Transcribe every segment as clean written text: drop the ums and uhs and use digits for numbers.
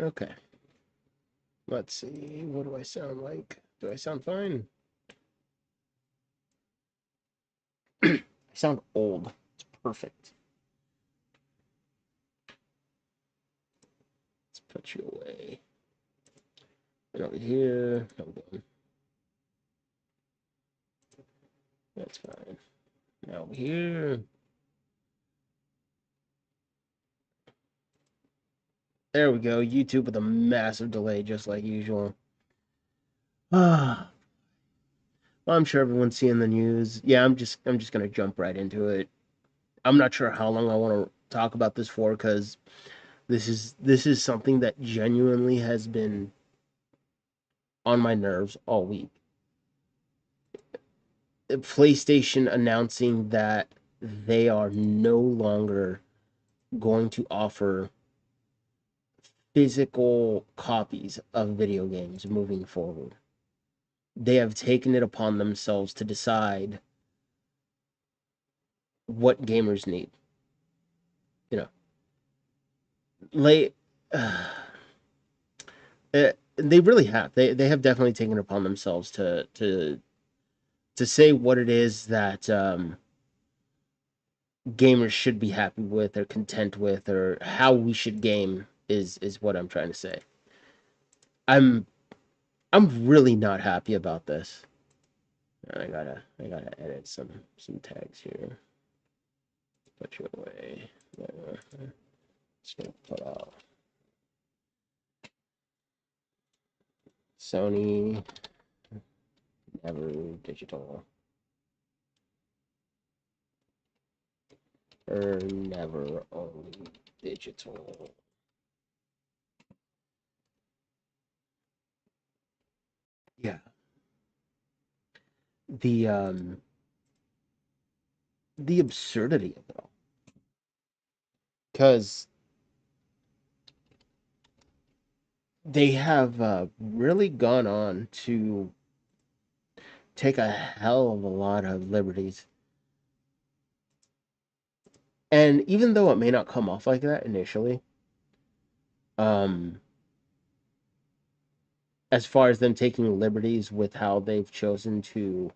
Okay. Let's see. What do I sound like? Do I sound fine? I sound old. It's perfect. Let's put you away. And over here. Hold on. That's fine. Now over here. There we go. YouTube with a massive delay, just like usual. Ah, well, I'm sure everyone's seeing the news. Yeah, I'm just gonna jump right into it. I'm not sure how long I want to talk about this for because this is something that genuinely has been on my nerves all week. PlayStation announcing that they are no longer going to offer physical copies of video games moving forward. They have taken it upon themselves to decide what gamers need. You know, late. They really have. They have definitely taken it upon themselves to say what it is that gamers should be happy with or content with or how we should game is what I'm trying to say. I'm I'm really not happy about this. I gotta edit some tags here. Put you away. Just gonna put out Sony never digital or never only digital. Yeah. The the absurdity of it all. Because they have really gone on to take a hell of a lot of liberties. And even though it may not come off like that initially, um, as far as them taking liberties with how they've chosen to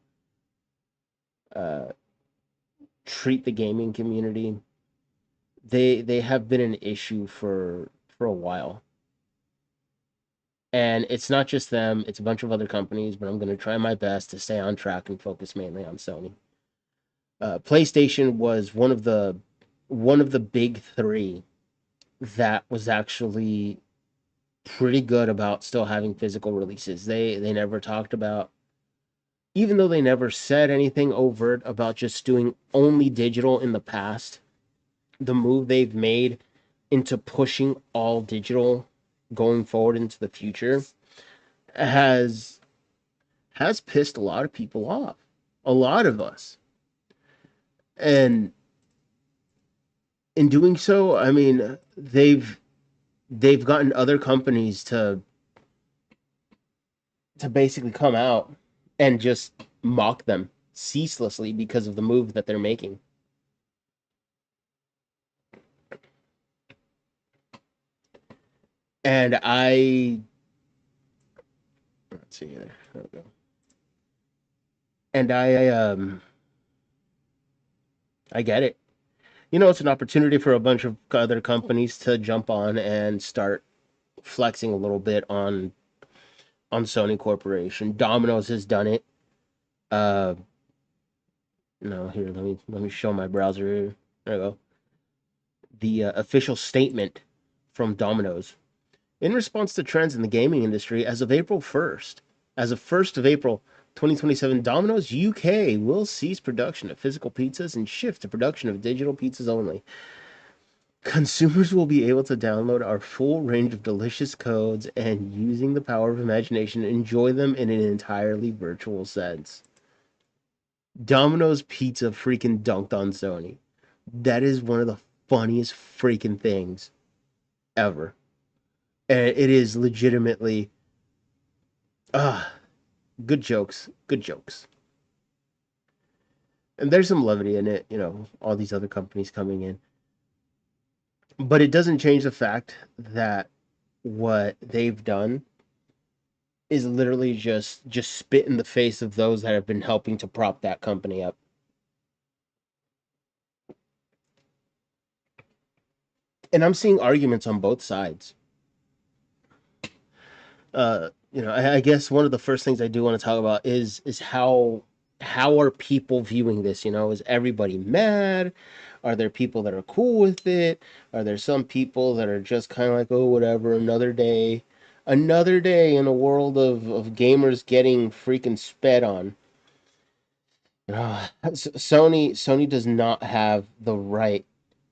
uh, treat the gaming community, they have been an issue for a while. And it's not just them; it's a bunch of other companies. But I'm going to try my best to stay on track and focus mainly on Sony. PlayStation was one of the big three that was actually pretty good about still having physical releases. They never talked about, even though they never said anything overt about just doing only digital in the past, the move they've made into pushing all digital going forward into the future has has pissed a lot of people off. A lot of us. And in doing so, I mean, they've gotten other companies to basically come out and just mock them ceaselessly because of the move that they're making. And let's see here. There we go. And I get it. It's an opportunity for a bunch of other companies to jump on and start flexing a little bit on Sony Corporation. Domino's has done it. Uh, no, here, let me show my browser here. There we go. The official statement from Domino's in response to trends in the gaming industry as of April 1st. As of 1st of April 2027, Domino's UK will cease production of physical pizzas and shift to production of digital pizzas only. Consumers will be able to download our full range of delicious codes and, using the power of imagination, enjoy them in an entirely virtual sense. Domino's Pizza freaking dunked on Sony. That is one of the funniest freaking things ever. And it is legitimately good jokes. Good jokes. And there's some levity in it, all these other companies coming in. But it doesn't change the fact that what they've done is literally just spit in the face of those that have been helping to prop that company up. And I'm seeing arguments on both sides. I guess one of the first things I do want to talk about is how are people viewing this? Is everybody mad? Are there people that are cool with it? Are there some people that are just kind of like, oh, whatever, another day in a world of gamers getting freaking sped on? Sony does not have the right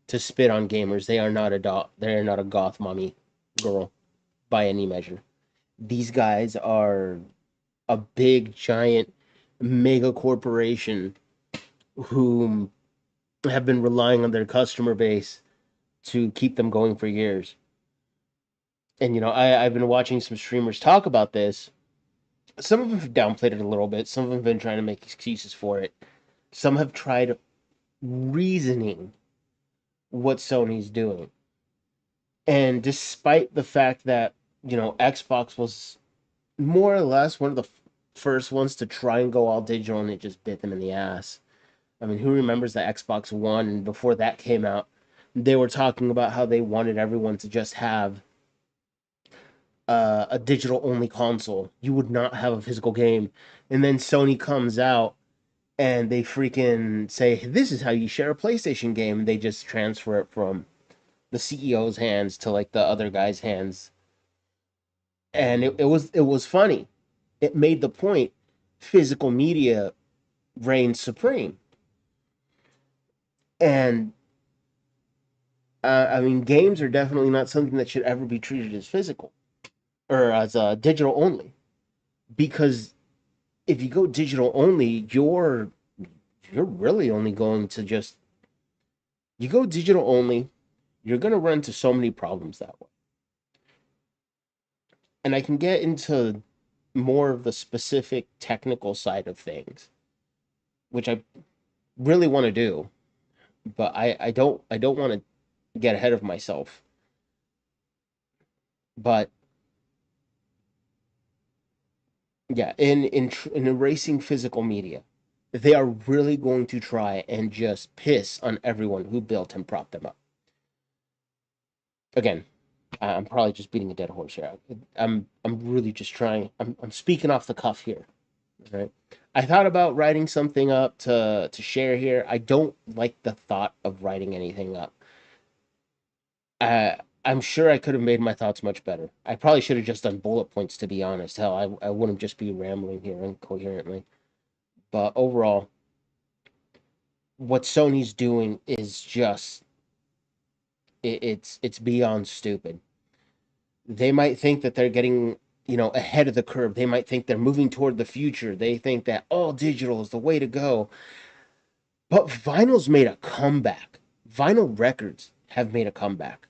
to spit on gamers. They are not a goth mommy girl by any measure. These guys are a big giant mega corporation who have been relying on their customer base to keep them going for years. And I've been watching some streamers talk about this. Some of them have downplayed it a little bit. Some of them have been trying to make excuses for it. Some have tried reasoning what Sony's doing. And despite the fact that, Xbox was more or less one of the first ones to try and go all digital and it just bit them in the ass. I mean, who remembers the Xbox One? And before that came out, they were talking about how they wanted everyone to just have a digital only console. You would not have a physical game. And then Sony comes out and they freaking say, this is how you share a PlayStation game. And they just transfer it from the CEO's hands to like the other guy's hands. And it was funny. It made the point physical media reigns supreme. And I mean, games are definitely not something that should ever be treated as physical or as digital only. Because if you go digital only, you're really only going to just you go digital only, you're going to run into so many problems that way. And I can get into more of the specific technical side of things, which I really want to do, but I don't want to get ahead of myself. But yeah, in erasing physical media, they are really going to try and just piss on everyone who built and propped them up. Again, I'm probably just beating a dead horse here. I'm really just trying. I'm speaking off the cuff here, right? I thought about writing something up to share here. I don't like the thought of writing anything up. Uh, I'm sure I could have made my thoughts much better. I probably should have just done bullet points, to be honest. Hell, I wouldn't just be rambling here incoherently. But overall, what Sony's doing is just it's beyond stupid. They might think that they're getting, ahead of the curve. They might think they're moving toward the future. They think that all digital is the way to go. But vinyl's made a comeback. Vinyl records have made a comeback.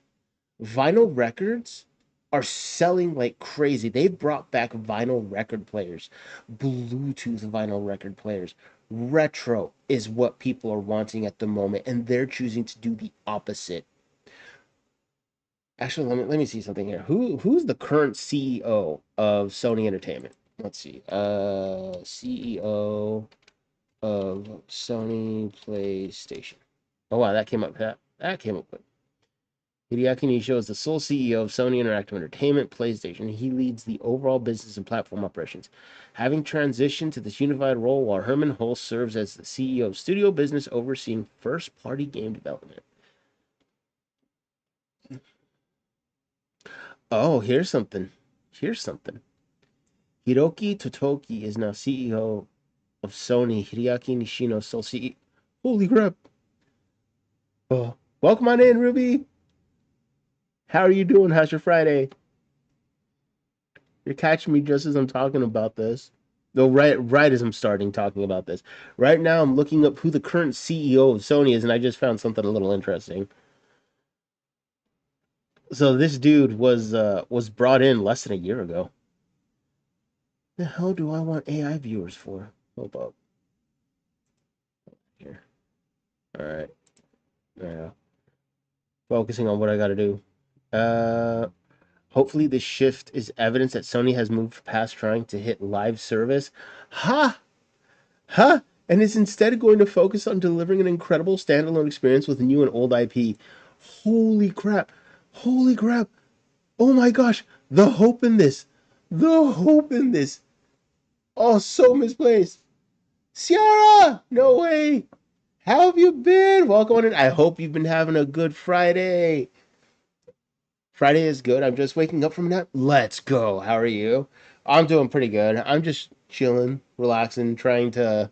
Vinyl records are selling like crazy. They've brought back vinyl record players, Bluetooth vinyl record players. Retro is what people are wanting at the moment, and they're choosing to do the opposite. Actually, let me see something here. Who's the current CEO of Sony Entertainment? Let's see. CEO of Sony PlayStation. Oh wow, that came up. That came up quick. Hideaki Nisho is the sole CEO of Sony Interactive Entertainment PlayStation. He leads the overall business and platform operations, having transitioned to this unified role while Herman Hulst serves as the CEO of studio business overseeing first-party game development. Oh, here's something. Here's something. Hiroki Totoki is now CEO of Sony. Hideaki Nishino still CEO. Holy crap. Oh, welcome on in, Ruby. How are you doing? How's your Friday? You're catching me just as I'm talking about this. No, right as I'm starting talking about this. Right now, I'm looking up who the current CEO of Sony is, and I just found something a little interesting. So this dude was brought in less than a year ago. The hell do I want AI viewers for? Hold up. Here. All right. Yeah. Focusing on what I got to do. Uh, Hopefully, this shift is evidence that Sony has moved past trying to hit live service. Ha! Ha! And is instead going to focus on delivering an incredible standalone experience with new and old IP. Holy crap! Holy crap! Oh my gosh! The hope in this! The hope in this! Oh, so misplaced! Ciara! No way! How have you been? Welcome on in. I hope you've been having a good Friday. Friday is good. I'm just waking up from a nap. Let's go. How are you? I'm doing pretty good. I'm just chilling, relaxing, trying to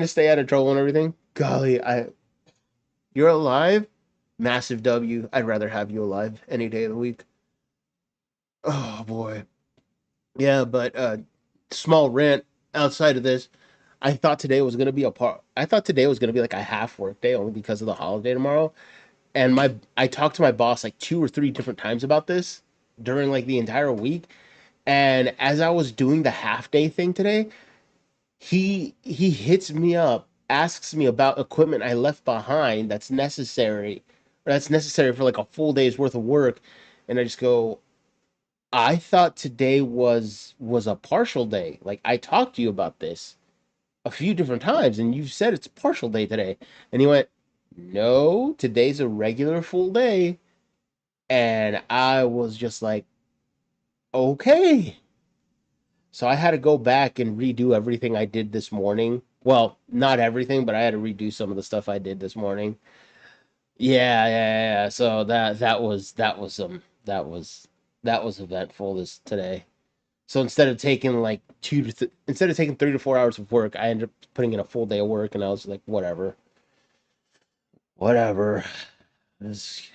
stay out of trouble and everything. Golly, you're alive? Massive W. I'd rather have you alive any day of the week. Oh boy. Yeah, but small rant outside of this. I thought today was gonna be like a half work day only because of the holiday tomorrow. And my I talked to my boss like two or three different times about this during like the entire week. And as I was doing the half day thing today, he hits me up, asks me about equipment I left behind that's necessary for like a full day's worth of work. And I just go, I thought today was a partial day. Like I talked to you about this a few different times and you said it's a partial day today. And he went, no, today's a regular full day. And I was just like, okay. So I had to go back and redo everything I did this morning. Well, not everything, but I had to redo some of the stuff I did this morning. Yeah. So that was eventful this today. So instead of taking 3 to 4 hours of work, I ended up putting in a full day of work, and I was like, whatever. Just,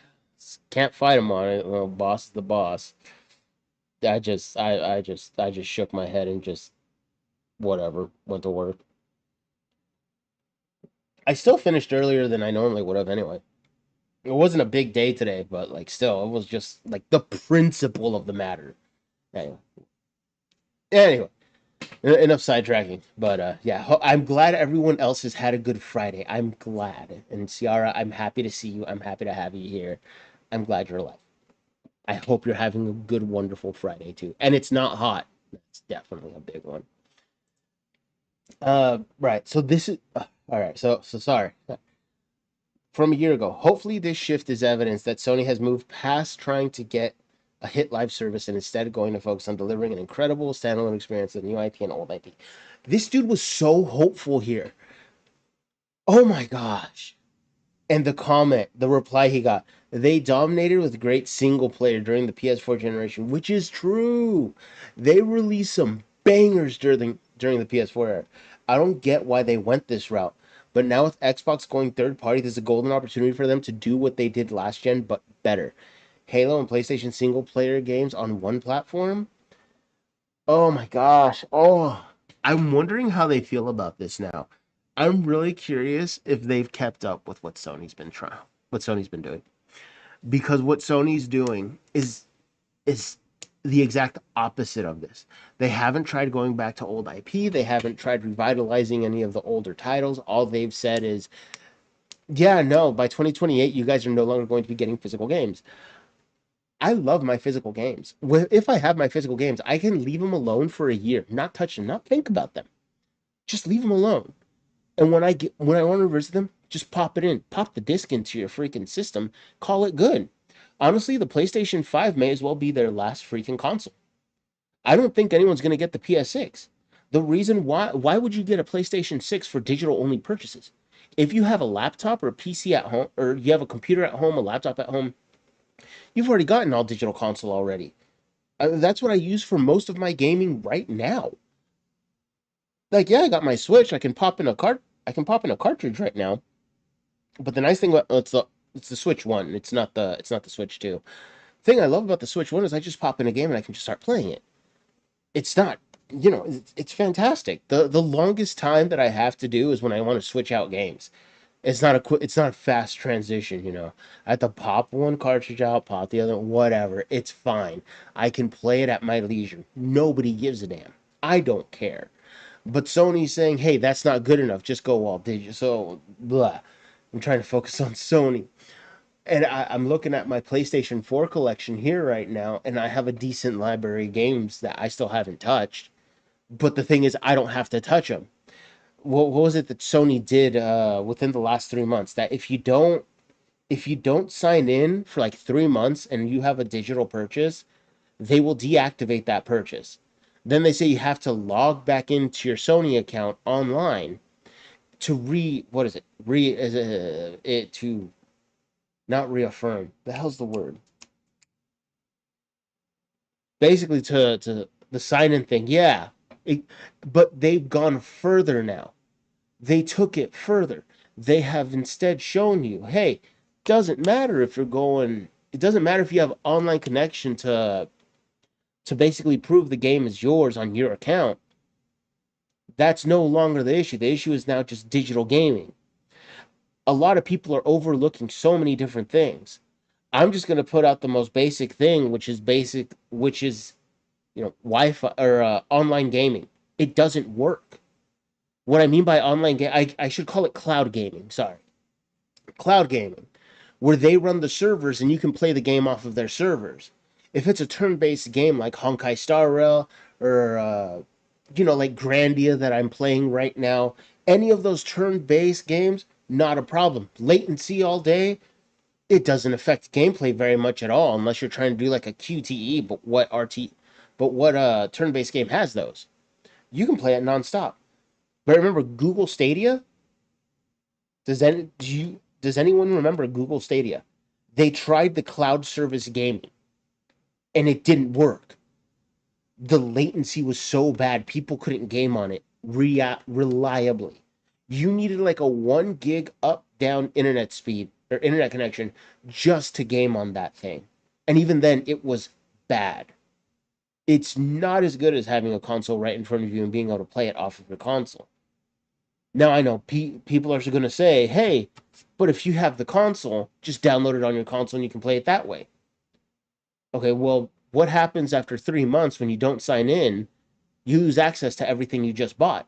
can't fight him on it. Well, boss is the boss. I just shook my head and just whatever went to work. I still finished earlier than I normally would have anyway. It wasn't a big day today, but like still, it was just like the principle of the matter. Anyway, anyway, enough sidetracking. But yeah, I'm glad everyone else has had a good Friday. I'm glad, and Ciara, I'm happy to see you. I'm happy to have you here. I'm glad you're alive. I hope you're having a good, wonderful Friday too, and it's not hot. That's definitely a big one. Right. So this is all right. So sorry. From a year ago. Hopefully, this shift is evidence that Sony has moved past trying to get a hit live service and instead going to focus on delivering an incredible standalone experience with new IP and old IP. This dude was so hopeful here. Oh my gosh. And the reply he got, they dominated with great single player during the PS4 generation, which is true. They released some bangers during the PS4 era. I don't get why they went this route. But now with Xbox going third party, there's a golden opportunity for them to do what they did last gen, but better. Halo and PlayStation single player games on one platform. Oh my gosh. Oh, I'm wondering how they feel about this now. I'm really curious if they've kept up with what Sony's been doing. Because what Sony's doing is the exact opposite of this. They haven't tried going back to old IP. They haven't tried revitalizing any of the older titles. All they've said is, yeah, no, by 2028, you guys are no longer going to be getting physical games. I love my physical games. If I have my physical games, I can leave them alone for a year, not touch them, not think about them. Just leave them alone. And when I want to revisit them, just pop it in, pop the disc into your freaking system, call it good. Honestly, the PlayStation 5 may as well be their last freaking console. I don't think anyone's going to get the PS6. The reason why would you get a PlayStation 6 for digital only purchases? If you have a laptop or a PC at home, or you have a computer at home, a laptop at home, you've already gotten all digital console already. That's what I use for most of my gaming right now. Like, yeah, I got my Switch. I can pop in a cartridge right now. But the nice thing about it's the Switch One. It's not the Switch Two. Thing I love about the Switch One is I just pop in a game and I can just start playing it. It's not, it's fantastic. The longest time that I have to do is when I want to switch out games. It's not a fast transition, I have to pop one cartridge out, pop the other, whatever. It's fine. I can play it at my leisure. Nobody gives a damn. I don't care. But Sony's saying, hey, that's not good enough. Just go all digital. So, blah. I'm trying to focus on Sony. And I'm looking at my PlayStation 4 collection here right now, and I have a decent library of games that I still haven't touched. But the thing is, I don't have to touch them. What was it that Sony did within the last 3 months? That if you don't sign in for like 3 months and you have a digital purchase, they will deactivate that purchase. Then they say you have to log back into your Sony account online to what is it? It to not reaffirm. The hell's the word? Basically to the sign in thing. Yeah. It, but they've gone further now. They took it further. They have instead shown you, hey, doesn't matter if you're going it doesn't matter if you have online connection to basically prove the game is yours on your account. That's no longer the issue. The issue is now just digital gaming. A lot of people are overlooking so many different things. I'm just going to put out the most basic thing, which is, Wi-Fi or online gaming. It doesn't work. What I mean by online game, I should call it cloud gaming. Sorry, cloud gaming, where they run the servers and you can play the game off of their servers. If it's a turn-based game like Honkai Star Rail or like Grandia that I'm playing right now, any of those turn-based games, not a problem. Latency all day, it doesn't affect gameplay very much at all unless you're trying to do like a QTE. But what turn-based game has those? You can play it nonstop. But remember Google Stadia? Does anyone remember Google Stadia? They tried the cloud service gaming and it didn't work. The latency was so bad, people couldn't game on it reliably. You needed like a 1 gig up down internet speed or internet connection just to game on that thing. And even then, it was bad. It's not as good as having a console right in front of you and being able to play it off of your console. Now, I know people are going to say, hey, but if you have the console, just download it on your console and you can play it that way. Okay, well, what happens after 3 months when you don't sign in? You lose access to everything you just bought.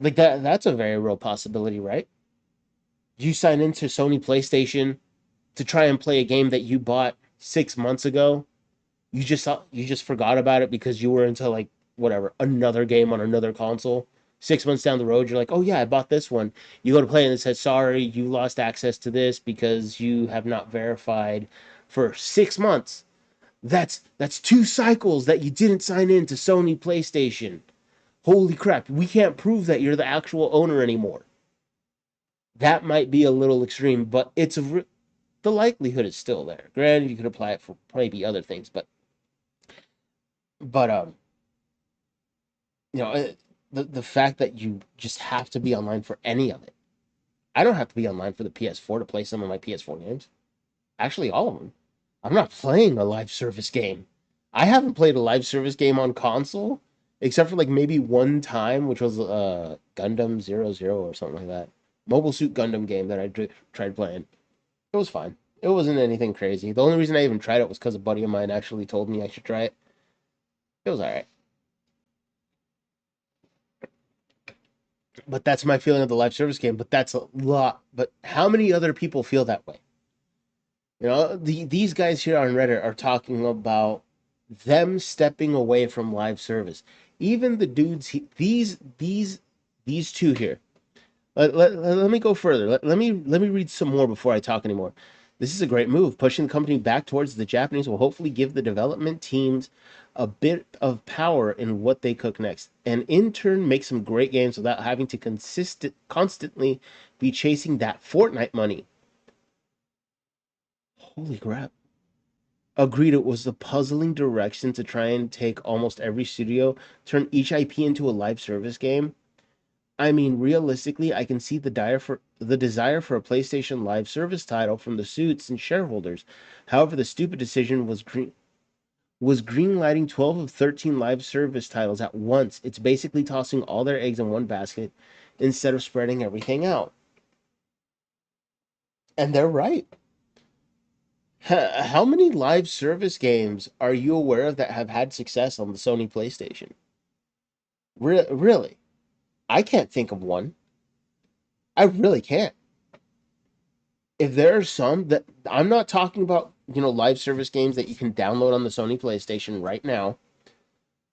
Like that's a very real possibility, right? You sign into Sony PlayStation to try and play a game that you bought 6 months ago. You just forgot about it because you were into like whatever, another game on another console. 6 months down the road, you're like, oh yeah, I bought this one. You go to play and it says, sorry, you lost access to this because you have not verified for 6 months. That's 2 cycles that you didn't sign in to Sony PlayStation. Holy crap, we can't prove that you're the actual owner anymore. That might be a little extreme, but the likelihood is still there. Granted, you could apply it for maybe other things, but you know, the fact that you just have to be online for any of it. I don't have to be online for the PS4 to play some of my PS4 games. Actually, all of them. I'm not playing a live service game. I haven't played a live service game on console except for like maybe one time, which was Gundam 00 or something like that. Mobile Suit Gundam game that tried playing. It was fine. It wasn't anything crazy. The only reason I even tried it was because a buddy of mine actually told me I should try it. It was all right. But that's my feeling of the live service game. But that's a lot. But how many other people feel that way? These guys here on Reddit are talking about them stepping away from live service. Even the dudes, these two here. Let me go further. Let me read some more before I talk anymore. This is a great move. Pushing the company back towards the Japanese will hopefully give the development teams a bit of power in what they cook next, and in turn make some great games without having to constantly be chasing that Fortnite money. Holy crap. Agreed, it was a puzzling direction to try and take almost every studio, turn each IP into a live service game. I mean, realistically, I can see the desire for a PlayStation Live service title from the suits and shareholders. However, the stupid decision was greenlighting 12 of 13 live service titles at once. It's basically tossing all their eggs in one basket instead of spreading everything out. And they're right. How many live service games are you aware of that have had success on the Sony PlayStation? Really? I can't think of one. I really can't. if there are some that I'm not talking about, live service games that you can download on the Sony PlayStation right now.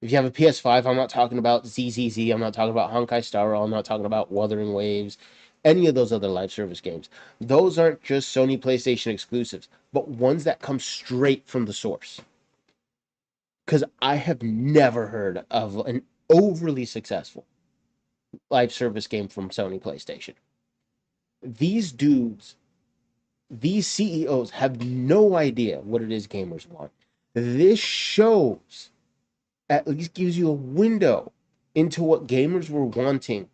If you have a PS5, I'm not talking about ZZZ. I'm not talking about Honkai Star Rail. I'm not talking about Wuthering Waves, any of those other live service games. Those aren't just Sony PlayStation exclusives, but ones that come straight from the source. Because I have never heard of an overly successful live service game from Sony PlayStation. These dudes, these CEOs have no idea what it is gamers want. This shows, at least gives you a window into what gamers were wanting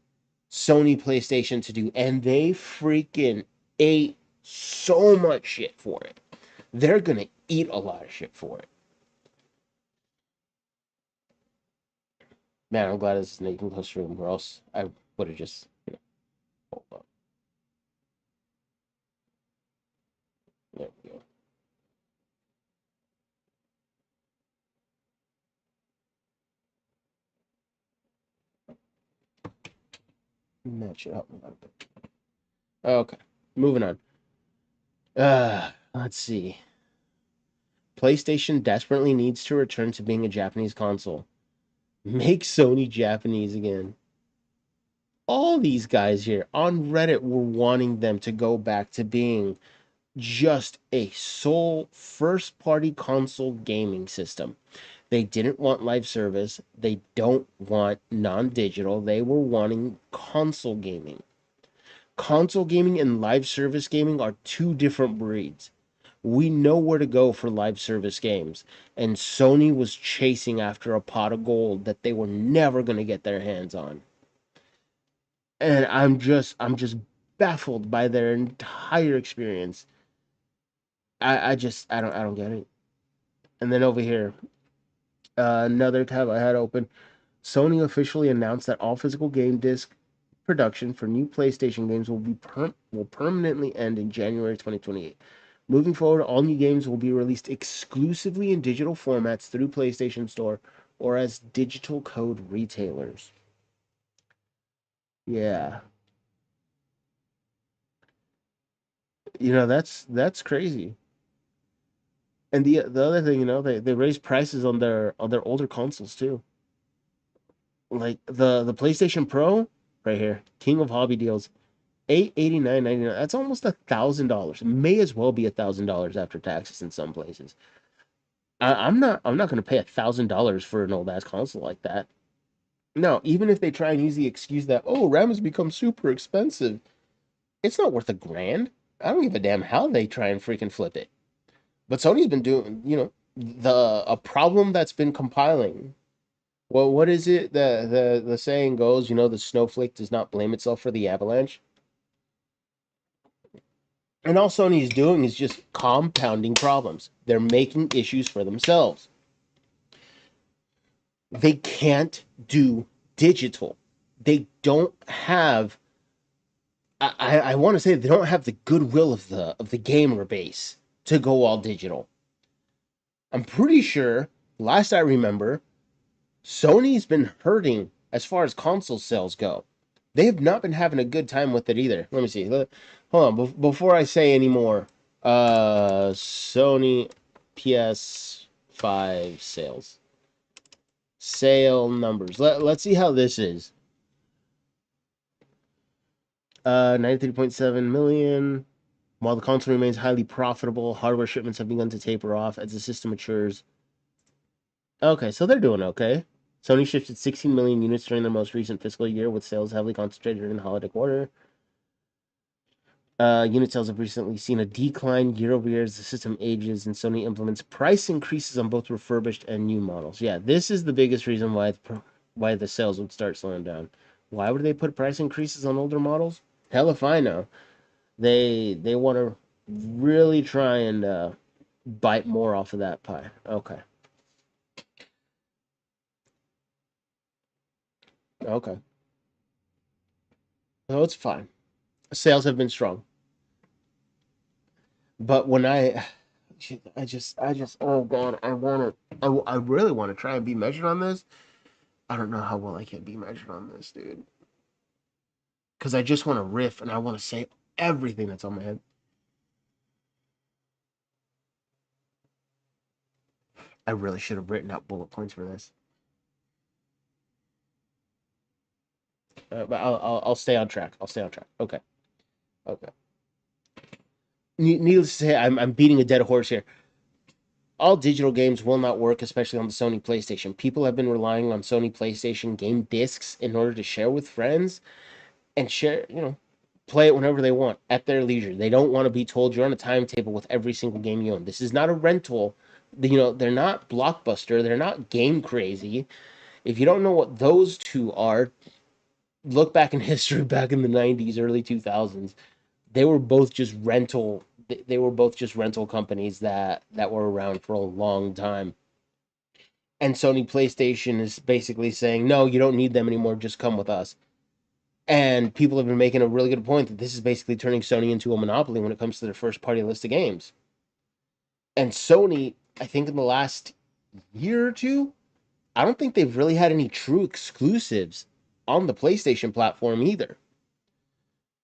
Sony PlayStation to do, and they freaking ate so much shit for it. They're gonna eat a lot of shit for it. Man, I'm glad this is an even closer room, or else I would have just, hold up. There we go. Match it up a little bit. Okay, moving on. Let's see. PlayStation desperately needs to return to being a Japanese console. Make Sony Japanese again. All these guys here on Reddit were wanting them to go back to being just a sole first party console gaming system. They didn't want live service. They don't want non digital. They were wanting console gaming. Console gaming and live service gaming are two different breeds. We know where to go for live service games, and Sony was chasing after a pot of gold that they were never going to get their hands on. And I'm just baffled by their entire experience. I don't get it. And then over here, another tab I had open. Sony officially announced that all physical game disc production for new PlayStation games will permanently end in January 2028. Moving forward, all new games will be released exclusively in digital formats through PlayStation Store or as digital code retailers. Yeah. That's crazy. And the other thing, they raised prices on their older consoles too. Like the PlayStation Pro right here, King of Hobby deals, 889.99. That's almost $1,000. May as well be $1,000 after taxes in some places. I'm not gonna pay $1,000 for an old ass console like that. No, even if they try and use the excuse that, oh, RAM has become super expensive, it's not worth $1,000. I don't give a damn how they try and freaking flip it. But Sony's been doing, a problem that's been compiling. Well, what is it? The saying goes, the snowflake does not blame itself for the avalanche. And all Sony is doing is just compounding problems. They're making issues for themselves. They can't do digital. They don't have. I want to say they don't have the goodwill of the gamer base to go all digital. I'm pretty sure. Last I remember, Sony's been hurting as far as console sales go. They have not been having a good time with it either. Let me see. Hold on. Before I say any more, Sony PS5 sales. Sale numbers. Let's see how this is. 93.7 million. While the console remains highly profitable, hardware shipments have begun to taper off as the system matures. Okay, so they're doing okay. Sony shipped 16 million units during their most recent fiscal year, with sales heavily concentrated in the holiday quarter. Unit sales have recently seen a decline year over year as the system ages and Sony implements price increases on both refurbished and new models. Yeah, this is the biggest reason why the sales would start slowing down. Why would they put price increases on older models? Hell if I know. They want to really try and bite more off of that pie. Okay. Okay. So it's fine. Sales have been strong. But when oh God, I really want to try and be measured on this. I don't know how well I can be measured on this, dude. Because I just want to riff and I want to say everything that's on my head. I really should have written out bullet points for this. But I'll stay on track. I'll stay on track. Okay. Okay. Needless to say, I'm beating a dead horse here. All digital games will not work, especially on the Sony PlayStation. People have been relying on Sony PlayStation game discs in order to share with friends and share, play it whenever they want at their leisure. They don't want to be told you're on a timetable with every single game you own. This is not a rental. They're not Blockbuster. They're not Game Crazy. If you don't know what those two are, look back in history, back in the 90s, early 2000s. They were both just rental. They were both just rental companies that were around for a long time. And Sony PlayStation is basically saying, no, you don't need them anymore. Just come with us. And people have been making a really good point that this is basically turning Sony into a monopoly when it comes to their first party list of games. And Sony, I think in the last year or two, I don't think they've really had any true exclusives on the PlayStation platform either.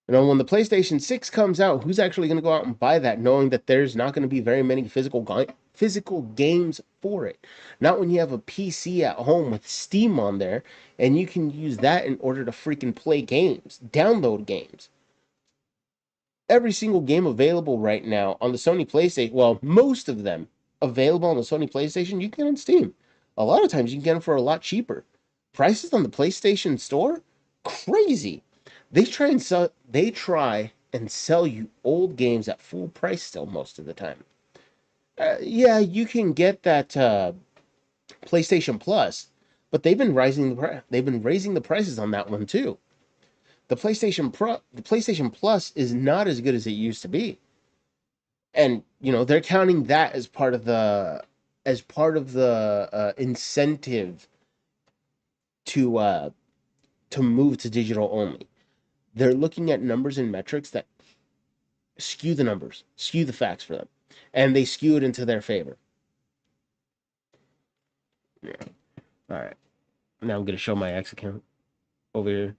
When the PlayStation 6 comes out, who's actually going to go out and buy that knowing that there's not going to be very many physical games for it? Not when you have a PC at home with Steam on there and you can use that in order to freaking play games, download games. Every single game available right now on the Sony PlayStation, well, most of them available on the Sony PlayStation, you can get on Steam. A lot of times you can get them for a lot cheaper. Prices on the PlayStation Store, crazy. They try and sell you old games at full price still most of the time. Yeah, you can get that PlayStation Plus, but they've been raising the prices on that one too. The PlayStation Plus is not as good as it used to be. And they're counting that as part of the incentive to move to digital only. They're looking at numbers and metrics that skew the numbers, skew the facts for them, and they skew it into their favor. Yeah. All right. Now I'm gonna show my X account over here.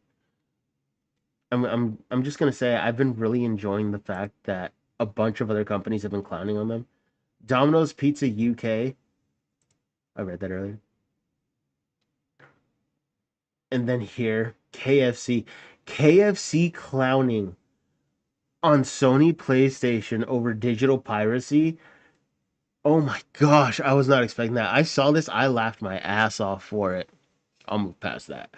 I'm just gonna say I've been really enjoying the fact that a bunch of other companies have been clowning on them. Domino's Pizza UK. I read that earlier. And then here, KFC. KFC clowning on Sony PlayStation over digital piracy. Oh my gosh, I was not expecting that. I saw this, I laughed my ass off for it. I'll move past that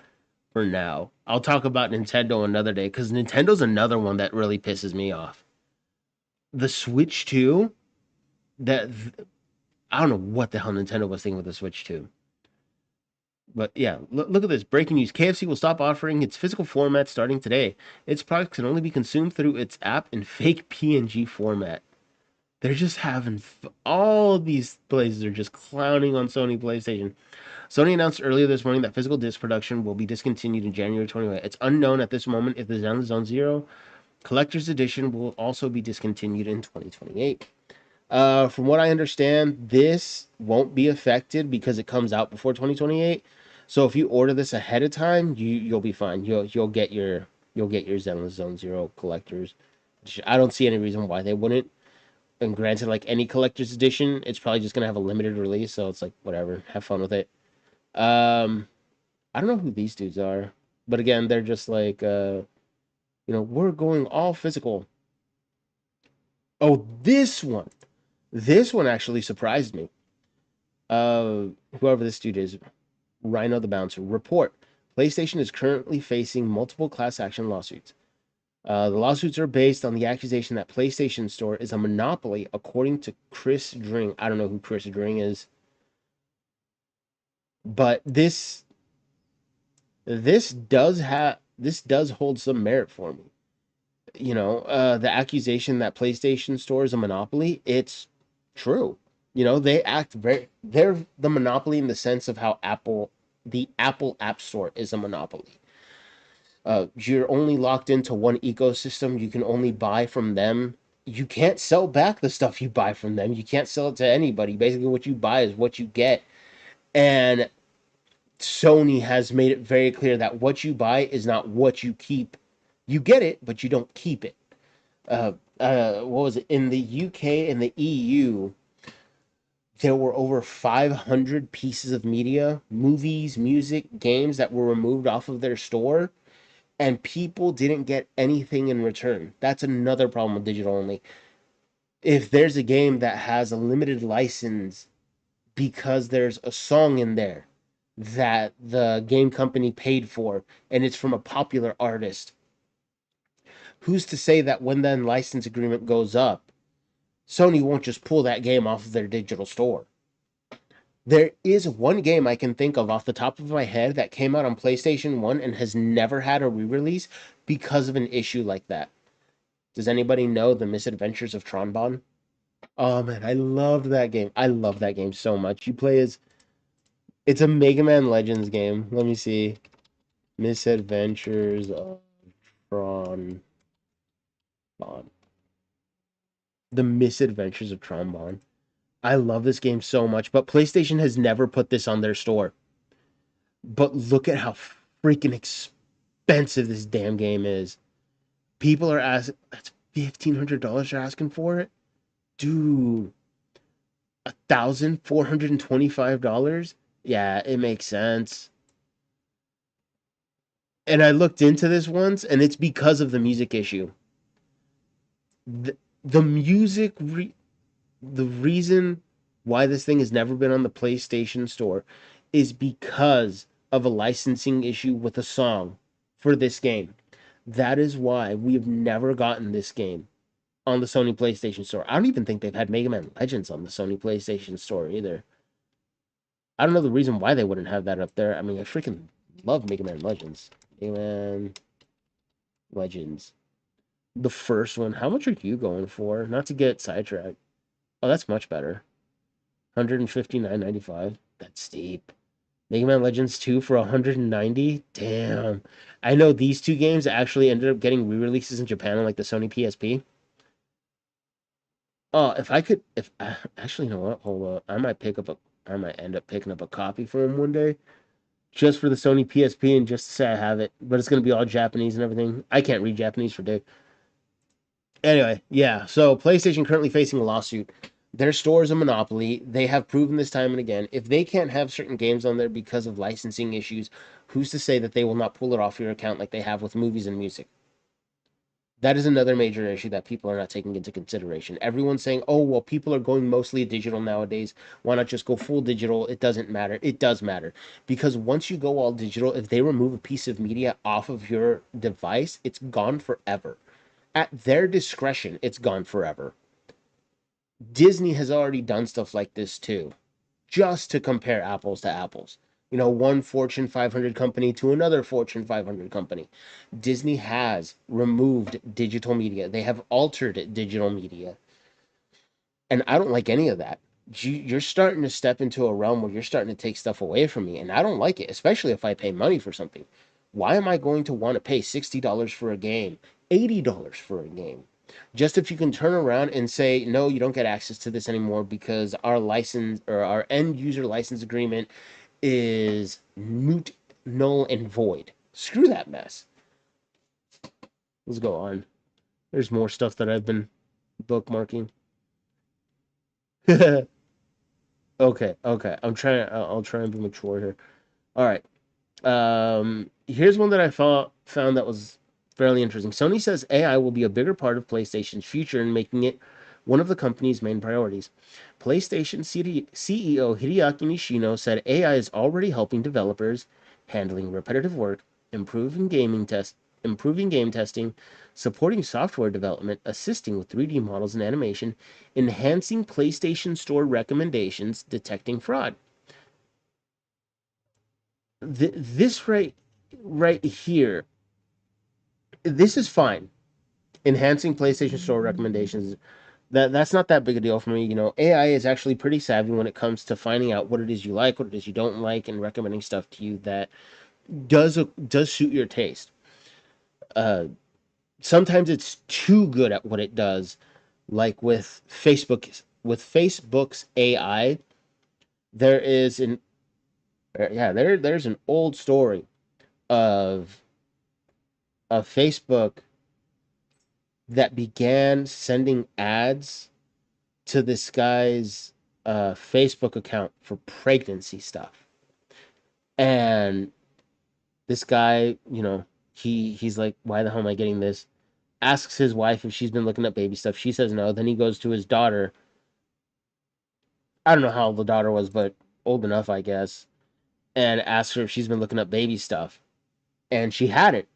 for now. I'll talk about Nintendo another day because Nintendo's another one that really pisses me off. The Switch 2, that I don't know what the hell Nintendo was thinking with the Switch 2. But yeah, look at this breaking news. KFC will stop offering its physical format starting today. Its products can only be consumed through its app in fake PNG format. They're just having all these places are just clowning on Sony PlayStation. Sony announced earlier this morning that physical disc production will be discontinued in January 21. It's unknown at this moment if the Zen Zone Zero Collector's Edition will also be discontinued in 2028. From what I understand, this won't be affected because it comes out before 2028. So if you order this ahead of time, you'll be fine. You'll get your Zenless Zone Zero collectors. I don't see any reason why they wouldn't. And granted, like any collector's edition, it's probably just gonna have a limited release, so it's like whatever, have fun with it. Um, I don't know who these dudes are, but again, they're just like we're going all physical. Oh, this one actually surprised me. Uh, Whoever this dude is, Rhino the Bouncer. Report: PlayStation is currently facing multiple class action lawsuits. The lawsuits are based on the accusation that PlayStation Store is a monopoly, according to Chris Dring. I don't know who Chris Dring is, but this does hold some merit for me. The accusation that PlayStation Store is a monopoly, it's true. They're the monopoly in the sense of how the Apple App Store is a monopoly. You're only locked into one ecosystem. You can only buy from them. You can't sell back the stuff you buy from them. You can't sell it to anybody. Basically, what you buy is what you get. And Sony has made it very clear that what you buy is not what you keep. You get it, but you don't keep it. What was it? In the UK and the EU, there were over 500 pieces of media, movies, music, games that were removed off of their store, and people didn't get anything in return. That's another problem with digital only. If there's a game that has a limited license because there's a song in there that the game company paid for and it's from a popular artist, who's to say that when that license agreement goes up, Sony won't just pull that game off of their digital store? There is one game I can think of off the top of my head that came out on PlayStation 1 and has never had a re-release because of an issue like that. Does anybody know The Misadventures of Tronbon? Oh man, I loved that game. I love that game so much. You play as it's a Mega Man Legends game. Let me see. Misadventures of Tronbon. The Misadventures of Tronbon. I love this game so much, but PlayStation has never put this on their store. But look at how freaking expensive this damn game is. People are asking, that's $1,500 they're asking for it? Dude, $1,425? Yeah, it makes sense. And I looked into this once, and it's because of the music issue. The music, the reason why this thing has never been on the PlayStation Store is because of a licensing issue with a song for this game. That is why we have never gotten this game on the Sony PlayStation Store. I don't even think they've had Mega Man Legends on the Sony PlayStation Store either. I don't know the reason why they wouldn't have that up there. I mean, I freaking love Mega Man Legends. Mega Man Legends. The first one. How much are you going for? Not to get sidetracked. Oh, that's much better. 159.95. That's steep. Mega Man Legends 2 for 190. Damn. I know these two games actually ended up getting re-releases in Japan on like the Sony PSP. Oh, if I could, if actually, you know what? Hold up. I might end up picking up a copy for him one day, just for the Sony PSP and just to say I have it. But it's gonna be all Japanese and everything. I can't read Japanese for dick. Anyway, yeah. So PlayStation currently facing a lawsuit. Their store is a monopoly. They have proven this time and again. If they can't have certain games on there because of licensing issues, who's to say that they will not pull it off your account like they have with movies and music? That is another major issue that people are not taking into consideration. Everyone's saying, oh, well, people are going mostly digital nowadays. Why not just go full digital? It doesn't matter. It does matter. Because once you go all digital, if they remove a piece of media off of your device, it's gone forever. At their discretion, it's gone forever. Disney has already done stuff like this too, just to compare apples to apples. You know, one Fortune 500 company to another Fortune 500 company. Disney has removed digital media. They have altered digital media. And I don't like any of that. You're starting to step into a realm where you're starting to take stuff away from me. And I don't like it, especially if I pay money for something. Why am I going to want to pay $60 for a game, $80 for a game? Just if you can turn around and say, no, you don't get access to this anymore because our license or our end user license agreement is moot, null, and void. Screw that mess. Let's go on. There's more stuff that I've been bookmarking. Okay. I'll try and be mature here. All right. Here's one that I found that was fairly interesting. Sony says AI will be a bigger part of PlayStation's future and making it one of the company's main priorities. PlayStation CEO Hideaki Nishino said AI is already helping developers handling repetitive work, improving game testing, supporting software development, assisting with 3D models and animation, enhancing PlayStation Store recommendations, detecting fraud. This right here, this is fine. Enhancing PlayStation Store recommendations, that's not that big a deal for me. You know, AI is actually pretty savvy when it comes to finding out what it is you like, what it is you don't like, and recommending stuff to you that does suit your taste. Uh, Sometimes it's too good at what it does, like with Facebook's AI. There is an there's an old story of Facebook that began sending ads to this guy's. Facebook account for pregnancy stuff. And this guy, he's like, why the hell am I getting this? Asks his wife if she's been looking up baby stuff. She says no. Then he goes to his daughter. I don't know how old the daughter was, but old enough, I guess, and asks her if she's been looking up baby stuff. And she hadn't.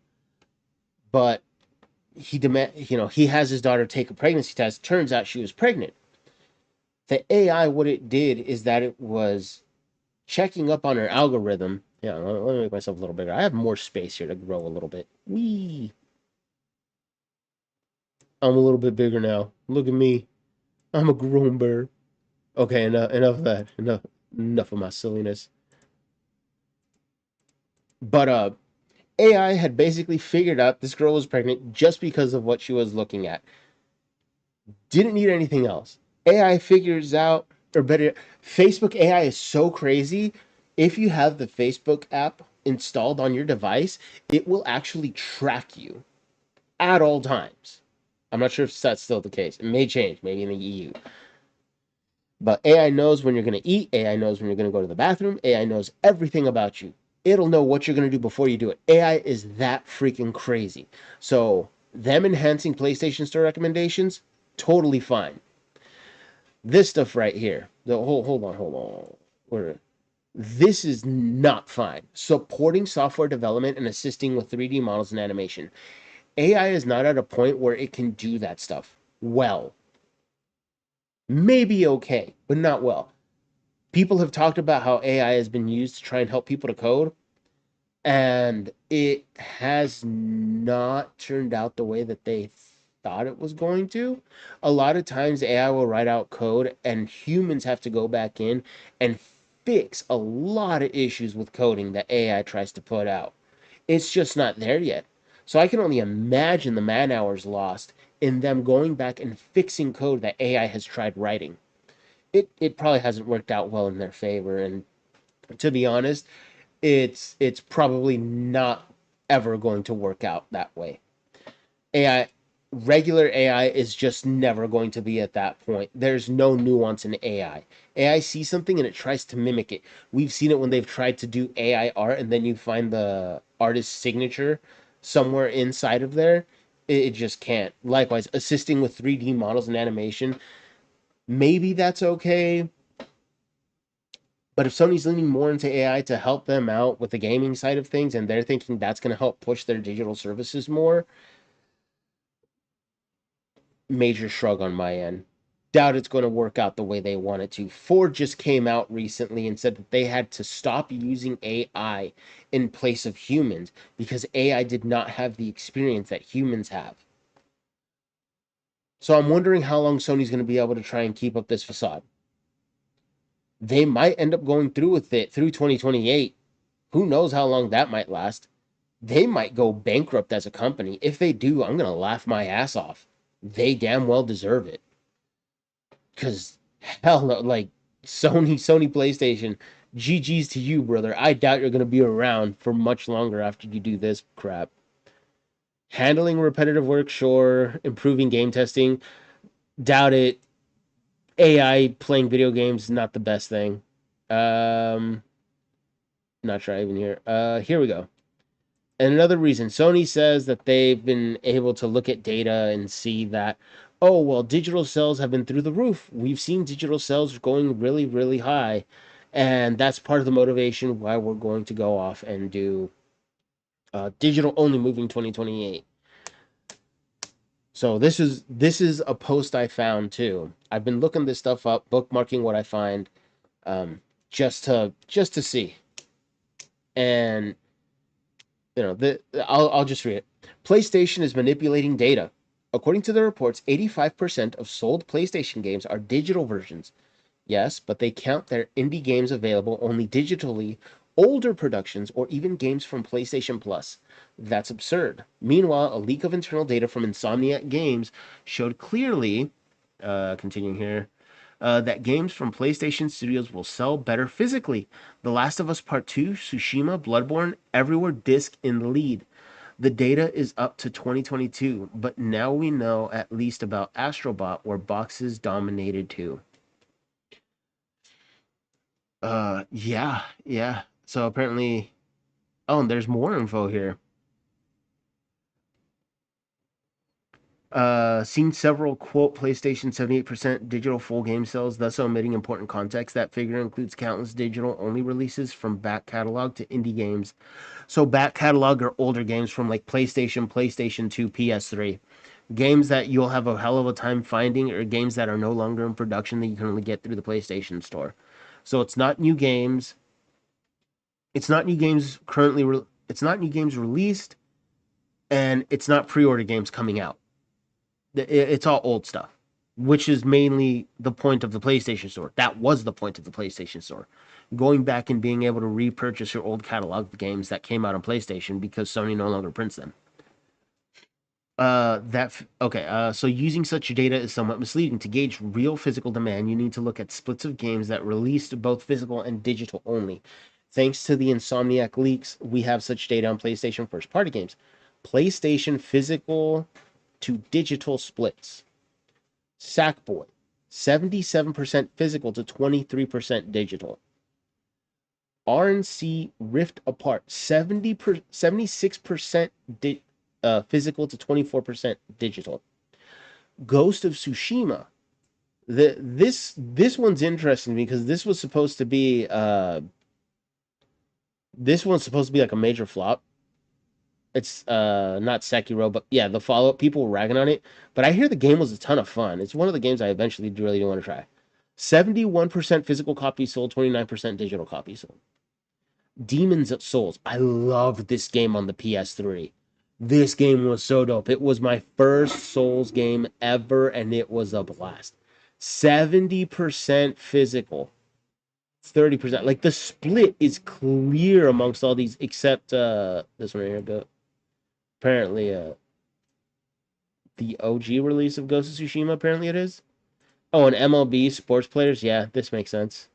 But he has his daughter take a pregnancy test. Turns out she was pregnant. The AI, what it did is that it was checking up on her algorithm. Yeah, let me make myself a little bigger. I have more space here to grow a little bit. Wee. I'm a little bit bigger now. Look at me. I'm a grown bird. Okay, enough of that. Enough of my silliness. But AI had basically figured out this girl was pregnant just because of what she was looking at. Didn't need anything else. AI figures out, or better, Facebook AI is so crazy. If you have the Facebook app installed on your device, it will actually track you at all times. I'm not sure if that's still the case. It may change, maybe in the EU. But AI knows when you're going to eat. AI knows when you're going to go to the bathroom. AI knows everything about you. It'll know what you're going to do before you do it. AI is that freaking crazy. So, them enhancing PlayStation Store recommendations, totally fine. This stuff right here, hold on. This is not fine. Supporting software development and assisting with 3D models and animation. AI is not at a point where it can do that stuff well. Maybe okay, but not well. People have talked about how AI has been used to try and help people to code, and it has not turned out the way that they thought it was going to. A lot of times, AI will write out code, and humans have to go back in and fix a lot of issues with coding that AI tries to put out. It's just not there yet. So I can only imagine the man hours lost in them going back and fixing code that AI has tried writing. It probably hasn't worked out well in their favor, and to be honest, it's probably not ever going to work out that way. AI Regular AI is just never going to be at that point. There's no nuance in AI. AI sees something and it tries to mimic it. We've seen it when they've tried to do AI art and then you find the artist's signature somewhere inside of there. It just can't. Likewise, assisting with 3D models and animation, maybe that's okay. But if Sony's leaning more into AI to help them out with the gaming side of things and they're thinking that's going to help push their digital services more, major shrug on my end. Doubt it's going to work out the way they want it to. Ford just came out recently and said that they had to stop using AI in place of humans because AI did not have the experience that humans have. So I'm wondering how long Sony's going to be able to try and keep up this facade. They might end up going through with it through 2028. Who knows how long that might last? They might go bankrupt as a company. If they do, I'm going to laugh my ass off. They damn well deserve it. Because, hell no, like, Sony PlayStation, GG's to you, brother. I doubt you're going to be around for much longer after you do this crap. Handling repetitive work, sure. Improving game testing, doubt it. AI playing video games, not the best thing. Um, Not sure I even hear. Here we go. And another reason, Sony says that they've been able to look at data and see that, oh, well, digital sales have been through the roof. We've seen digital sales going really, really high. And that's part of the motivation why we're going to go off and do digital only moving 2028. So this is a post I found too. I've been looking this stuff up, bookmarking what I find, just to see. And I'll just read it. PlayStation is manipulating data. According to the reports, 85% of sold PlayStation games are digital versions. Yes, but they count their indie games available only digitally, older productions, or even games from PlayStation Plus. That's absurd. Meanwhile, a leak of internal data from Insomniac Games showed clearly, continuing here, that games from PlayStation Studios will sell better physically. The Last of Us Part 2, Tsushima, Bloodborne, everywhere disc in the lead. The data is up to 2022, but now we know at least about Astrobot, where boxes dominated too. Yeah, yeah. So apparently, oh, and there's more info here. Seen several quote PlayStation 78% digital full game sales, thus omitting important context. That figure includes countless digital only releases from back catalog to indie games. So back catalog are older games from like PlayStation, PlayStation 2, PS3. Games that you'll have a hell of a time finding, or games that are no longer in production that you can only get through the PlayStation Store. So it's not new games. It's not new games currently. It's not new games released, and it's not pre-order games coming out. It's all old stuff, which is mainly the point of the PlayStation Store. That was the point of the PlayStation Store. Going back and being able to repurchase your old catalog of games that came out on PlayStation because Sony no longer prints them. Okay. So using such data is somewhat misleading. To gauge real physical demand, you need to look at splits of games that released both physical and digital only. Thanks to the Insomniac leaks, we have such data on PlayStation first party games. PlayStation physical to digital splits. Sackboy, 77% physical to 23% digital. RNC Rift Apart, 76% physical to 24% digital. Ghost of Tsushima. This one's interesting because this one's supposed to be like a major flop. It's not Sekiro, but yeah, the follow up. People were ragging on it, but I hear the game was a ton of fun. It's one of the games I eventually really do want to try. 71% physical copies sold, 29% digital copies sold. Demon's Souls. I loved this game on the PS3. This game was so dope. It was my first Souls game ever, and it was a blast. 70% physical, 30%. Like the split is clear amongst all these, except this one right here. But apparently, the OG release of Ghost of Tsushima. Apparently, it is. Oh, and MLB sports players. Yeah, this makes sense.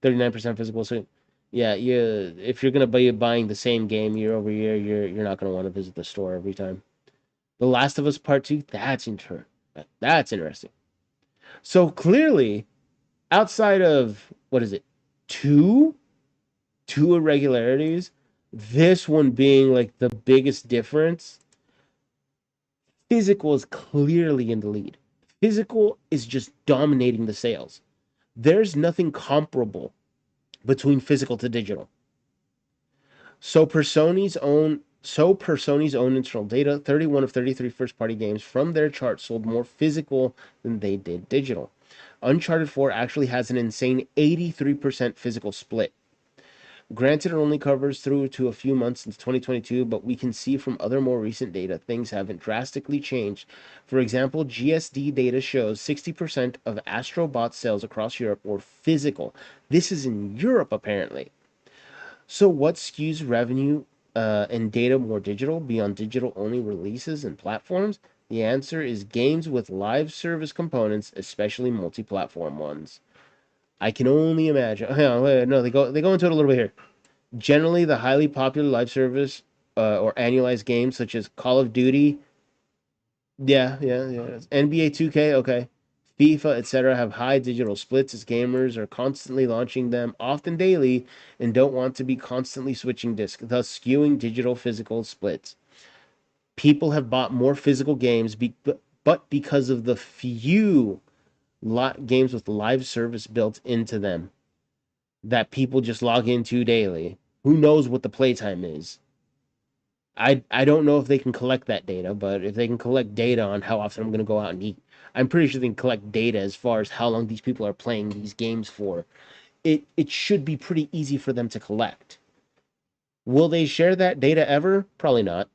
39% physical. So, yeah, if you're gonna be buying the same game year over year, you're not gonna want to visit the store every time. The Last of Us Part Two. That's interesting. So clearly, outside of what is it, two two irregularities, this one being like the biggest difference. Physical is clearly in the lead. Physical is just dominating the sales. There's nothing comparable between physical to digital. Per Sony's own internal data, 31 of 33 first-party games from their chart sold more physical than they did digital. Uncharted 4 actually has an insane 83% physical split. Granted, it only covers through to a few months into 2022, but we can see from other more recent data things haven't drastically changed. For example, GSD data shows 60% of Astrobot sales across Europe were physical. This is in Europe, apparently. So, what skews revenue and data more digital beyond digital only releases and platforms? The answer is games with live service components, especially multi platform ones. I can only imagine. No, they go into it a little bit here. Generally, the highly popular live service or annualized games such as Call of Duty, yeah, NBA 2K, okay, FIFA, etc., have high digital splits as gamers are constantly launching them, often daily, and don't want to be constantly switching discs, thus skewing digital physical splits. People have bought more physical games, but because of the few games with live service built into them that people just log into daily, who knows what the playtime is? I don't know if they can collect that data, but if they can collect data on how often I'm going to go out and eat, I'm pretty sure they can collect data as far as how long these people are playing these games for. It should be pretty easy for them to collect. Will they share that data ever? Probably not,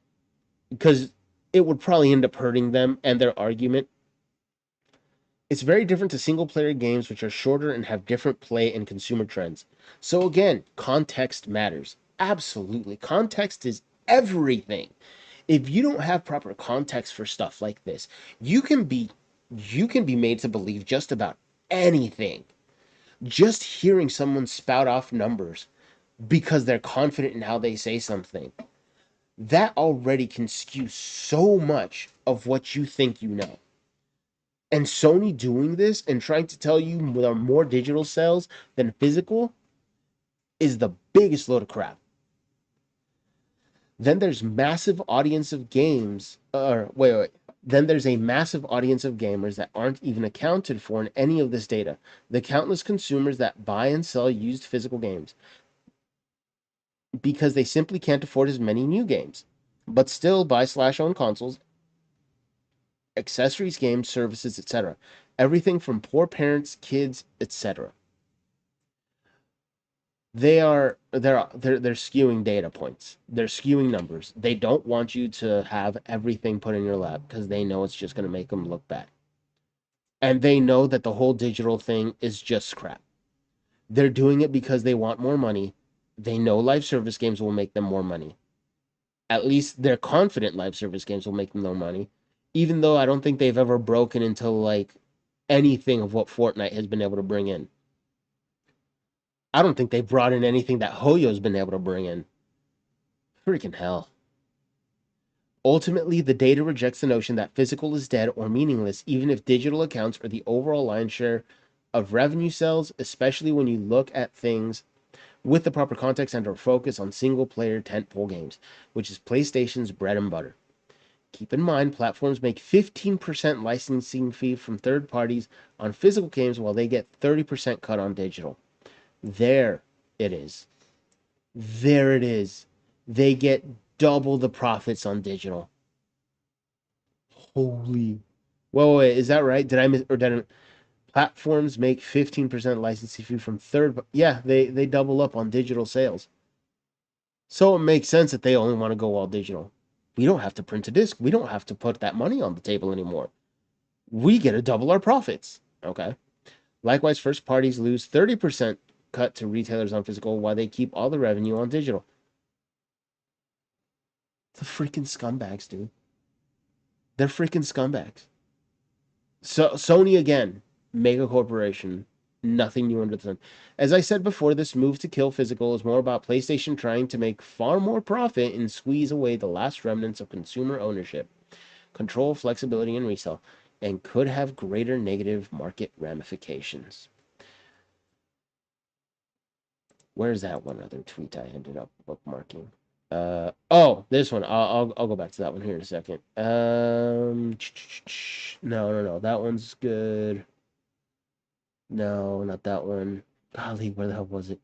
because it would probably end up hurting them and their argument. It's very different to single player games, which are shorter and have different play and consumer trends. So, again, context matters. Absolutely. Context is everything. If you don't have proper context for stuff like this, you can be you can be made to believe just about anything. Just hearing someone spout off numbers because they're confident in how they say something, that already can skew so much of what you think you know. And Sony doing this and trying to tell you there are more digital sales than physical, is the biggest load of crap. Then there's massive audience of games, or wait. Then there's a massive audience of gamers that aren't even accounted for in any of this data. The countless consumers that buy and sell used physical games because they simply can't afford as many new games, but still buy slash own consoles, accessories, games, services, etc. Everything from poor parents, kids, etc. They're skewing data points. They're skewing numbers. They don't want you to have everything put in your lap because they know it's just going to make them look bad. And they know that the whole digital thing is just crap. They're doing it because they want more money. They know live service games will make them more money. At least they're confident live service games will make them more money. Even though I don't think they've ever broken into like anything of what Fortnite has been able to bring in. I don't think they've brought in anything that Hoyo's been able to bring in. Freaking hell. Ultimately, the data rejects the notion that physical is dead or meaningless, even if digital accounts for the overall lion's share of revenue sales, especially when you look at things with the proper context and our focus on single-player tentpole games, which is PlayStation's bread and butter. Keep in mind, platforms make 15% licensing fee from third parties on physical games while they get 30% cut on digital. There it is. There it is. They get double the profits on digital. Holy. Whoa, wait, is that right? Did I miss or did I, platforms make 15% licensing fee from third? Yeah, they double up on digital sales. So it makes sense that they only want to go all digital. We don't have to print a disc. We don't have to put that money on the table anymore. We get to double our profits. Okay. Likewise, first parties lose 30% cut to retailers on physical while they keep all the revenue on digital. The freaking scumbags, dude. They're freaking scumbags. So Sony again, mega corporation, nothing new under the sun. As I said before, this move to kill physical is more about PlayStation trying to make far more profit and squeeze away the last remnants of consumer ownership, control, flexibility, and resale, and could have greater negative market ramifications. Where's that one other tweet I ended up bookmarking? This one. I'll go back to that one here in a second. No. That one's good. No, not that one. Golly, where the hell was it?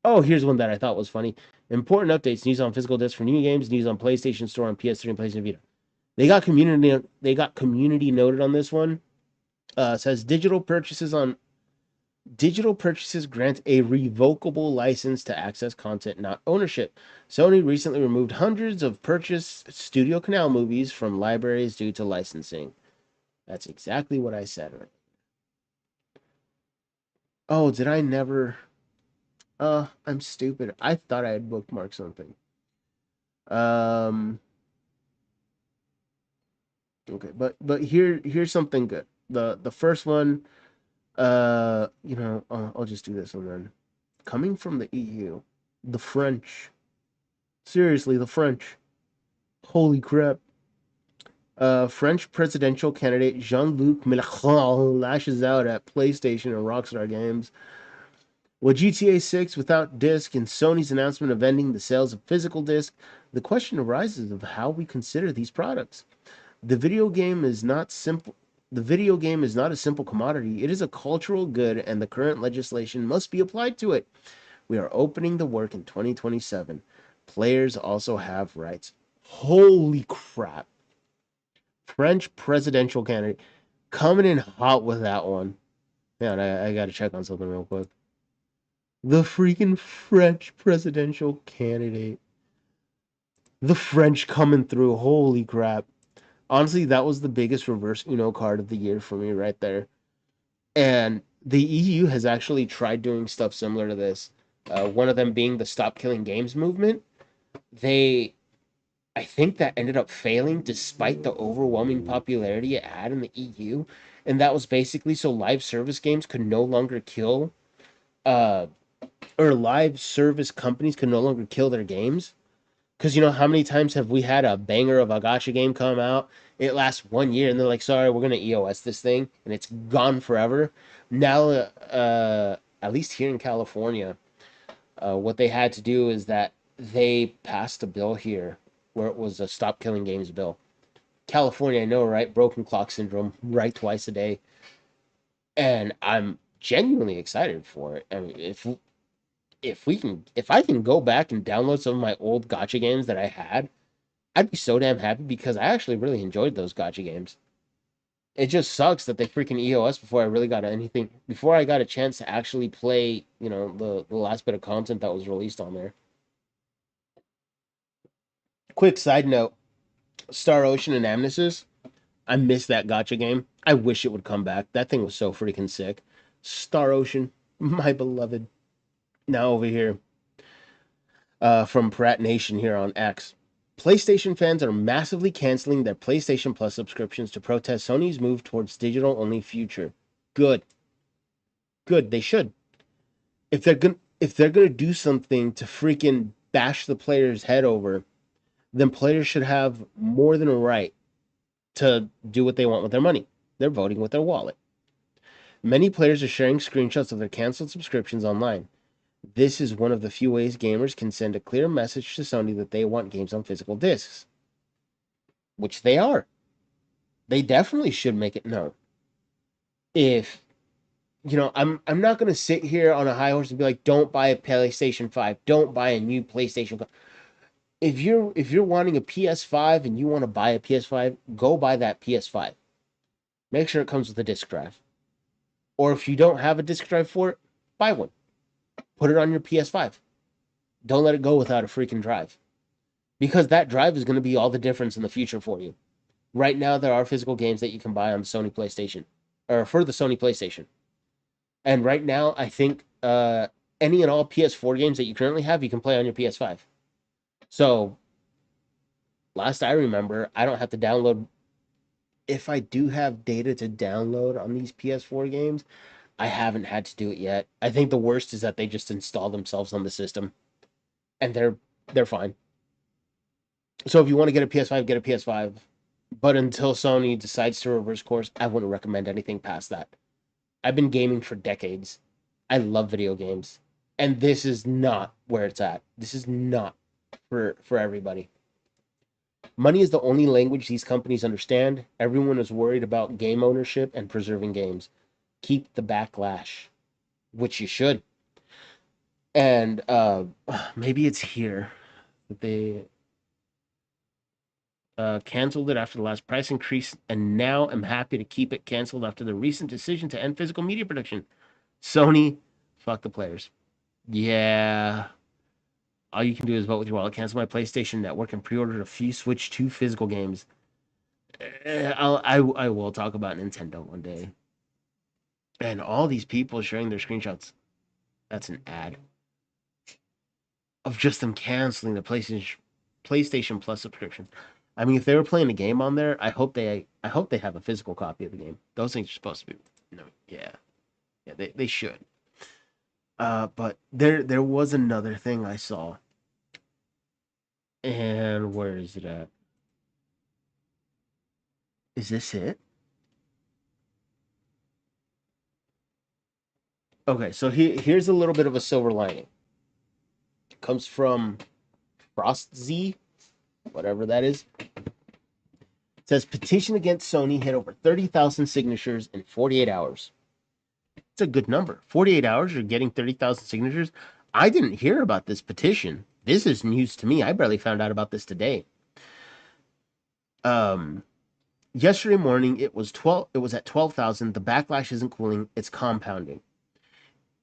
Oh, here's one that I thought was funny. Important updates: news on physical discs for new games, news on PlayStation Store on PS3 and PlayStation Vita. They got community noted on this one. Says digital purchases grant a revocable license to access content, not ownership. Sony recently removed hundreds of purchased Studio Canal movies from libraries due to licensing. That's exactly what I said. Oh, did I never? I'm stupid. I thought I had bookmarked something. Um, okay, but here's something good. The first one, I'll just do this one then. Coming from the EU, the French. Seriously, the French. Holy crap. French presidential candidate Jean-Luc Mélenchon lashes out at PlayStation and Rockstar Games. With GTA 6 without disc and Sony's announcement of ending the sales of physical disc, the question arises of how we consider these products. The video game is not simple. The video game is not a simple commodity. It is a cultural good, and the current legislation must be applied to it. We are opening the work in 2027. Players also have rights. Holy crap. French presidential candidate coming in hot with that one. Man, I gotta check on something real quick. The freaking French presidential candidate. The French coming through. Holy crap. Honestly, that was the biggest reverse Uno card of the year for me right there. And the EU has actually tried doing stuff similar to this. One of them being the Stop Killing Games movement. I think that ended up failing despite the overwhelming popularity it had in the EU. And that was basically so live service games could no longer kill, uh, or live service companies could no longer kill their games. Because how many times have we had a banger of a gacha game come out? It lasts 1 year, and they're like, "Sorry, we're gonna EOS this thing," and it's gone forever. Now, at least here in California, What they had to do is that they passed a bill here where it was a stop killing games bill. California, I know, right? Broken clock syndrome, right twice a day, and I'm genuinely excited for it. I mean, if I can go back and download some of my old gotcha games that I had, I'd be so damn happy because I actually really enjoyed those gotcha games. It just sucks that they freaking EOS before I really got anything, before I got a chance to actually play, the last bit of content that was released on there. Quick side note, Star Ocean and Amnesis, I miss that gotcha game. I wish it would come back. That thing was so freaking sick. Star Ocean, my beloved. Now over here, from Pratt Nation here on X. PlayStation fans are massively canceling their PlayStation Plus subscriptions to protest Sony's move towards digital only future. Good. Good. They should. If they're gonna do something to freaking bash the player's head over, then players should have more than a right to do what they want with their money. They're voting with their wallet. Many players are sharing screenshots of their canceled subscriptions online. This is one of the few ways gamers can send a clear message to Sony that they want games on physical discs, which they are. They definitely should make it known. If I'm not gonna sit here on a high horse and be like, don't buy a PlayStation 5, don't buy a new PlayStation 5. If you're wanting a PS5 and you want to buy a PS5, go buy that PS5. Make sure it comes with a disc drive. Or if you don't have a disc drive for it, buy one. Put it on your PS5. Don't let it go without a freaking drive. Because that drive is going to be all the difference in the future for you. Right now, there are physical games that you can buy on the Sony PlayStation, or for the Sony PlayStation. And right now, I think any and all PS4 games that you currently have, you can play on your PS5. So, last I remember, I don't have to download. If I do have data to download on these PS4 games, I haven't had to do it yet. I think the worst is that they just install themselves on the system, and they're fine. So if you want to get a PS5, get a PS5. But until Sony decides to reverse course, I wouldn't recommend anything past that. I've been gaming for decades. I love video games. And this is not where it's at. This is not for everybody. Money is the only language these companies understand. Everyone is worried about game ownership and preserving games. Keep the backlash, which you should. And maybe it's here that they canceled it after the last price increase, and now I'm happy to keep it canceled after the recent decision to end physical media production. Sony, fuck the players. Yeah. All you can do is vote with your wallet. Cancel my PlayStation Network and pre-order a few Switch 2 physical games. I will talk about Nintendo one day. And all these people sharing their screenshots. That's an ad of just them canceling the PlayStation Plus subscription. I mean, if they were playing a game on there, I hope they have a physical copy of the game. Those things are supposed to be, yeah, they should. But there was another thing I saw, and where is it at? Is this it? Okay, so here's a little bit of a silver lining. It comes from Frost Z, whatever that is. It says petition against Sony hit over 30,000 signatures in 48 hours. It's a good number. 48 hours, you're getting 30,000 signatures. I didn't hear about this petition. This is news to me. I barely found out about this today. Yesterday morning it was at 12,000. The backlash isn't cooling, it's compounding.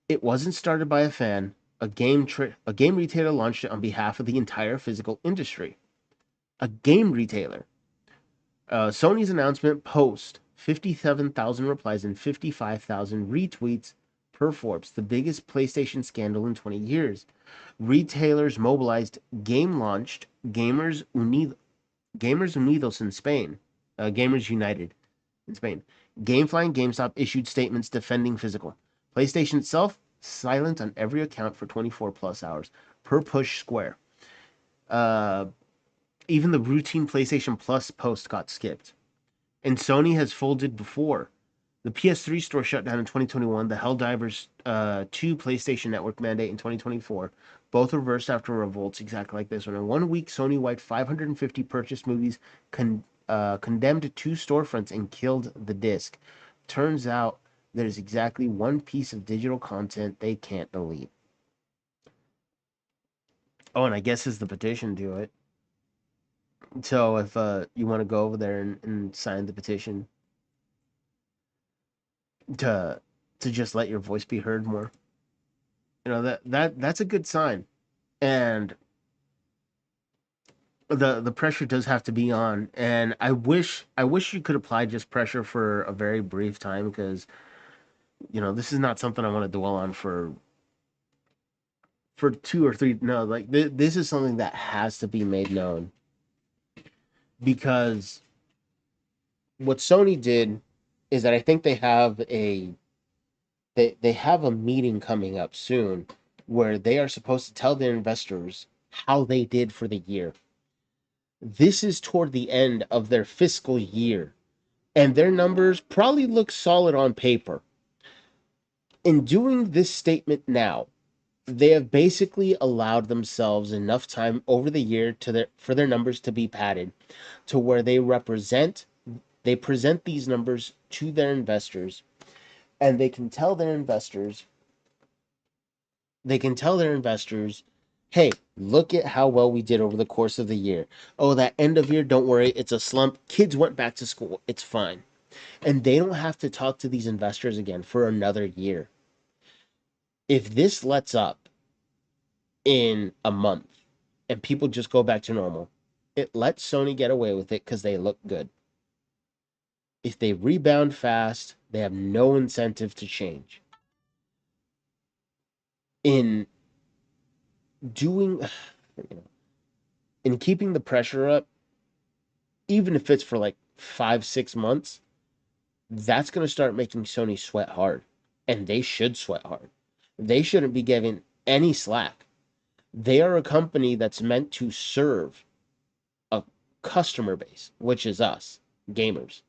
It wasn't started by a fan. A game retailer launched it on behalf of the entire physical industry. A game retailer. Sony's announcement post 57,000 replies and 55,000 retweets per Forbes, the biggest PlayStation scandal in 20 years. Retailers mobilized game launched Gamers Unidos in Spain. Gamers United in Spain. GameFly and GameStop issued statements defending physical. PlayStation itself, silent on every account for 24 plus hours per push square. Even the routine PlayStation Plus post got skipped. And Sony has folded before. The PS3 store shut down in 2021. The Helldivers 2 PlayStation Network mandate in 2024. Both reversed after revolts exactly like this one. In 1 week, Sony wiped 550 purchased movies, condemned two storefronts, and killed the disc. Turns out there's exactly one piece of digital content they can't delete. Oh, and I guess is the petition to it. So if you want to go over there and sign the petition to just let your voice be heard more, that's a good sign. And the pressure does have to be on. And I wish you could apply just pressure for a very brief time, because this is not something I want to dwell on for 2 or 3. No, like this is something that has to be made known, because what Sony did is that I think they have a meeting coming up soon where they are supposed to tell their investors how they did for the year. This is toward the end of their fiscal year, and their numbers probably look solid on paper. In doing this statement now, they have basically allowed themselves enough time over the year for their numbers to be padded to where they present these numbers to their investors, and they can tell their investors, hey, look at how well we did over the course of the year. Oh, that end of year, don't worry, it's a slump. Kids went back to school. It's fine. And they don't have to talk to these investors again for another year. If this lets up in a month and people just go back to normal, it lets Sony get away with it because they look good. If they rebound fast, they have no incentive to change. In doing, in keeping the pressure up, even if it's for like 5, 6 months, that's going to start making Sony sweat hard. And they should sweat hard. They shouldn't be given any slack. They are a company that's meant to serve a customer base, which is us, gamers.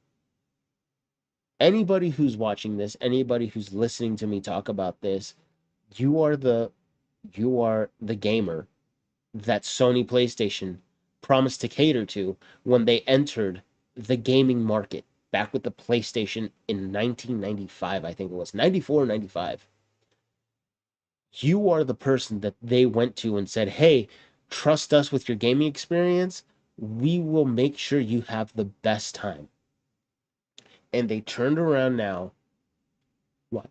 Anybody who's watching this, anybody who's listening to me talk about this, you are the gamer that Sony PlayStation promised to cater to when they entered the gaming market back with the PlayStation in 1995, I think it was 94 or 95. You are the person that they went to and said, hey, trust us with your gaming experience. We will make sure you have the best time. And they turned around now, what,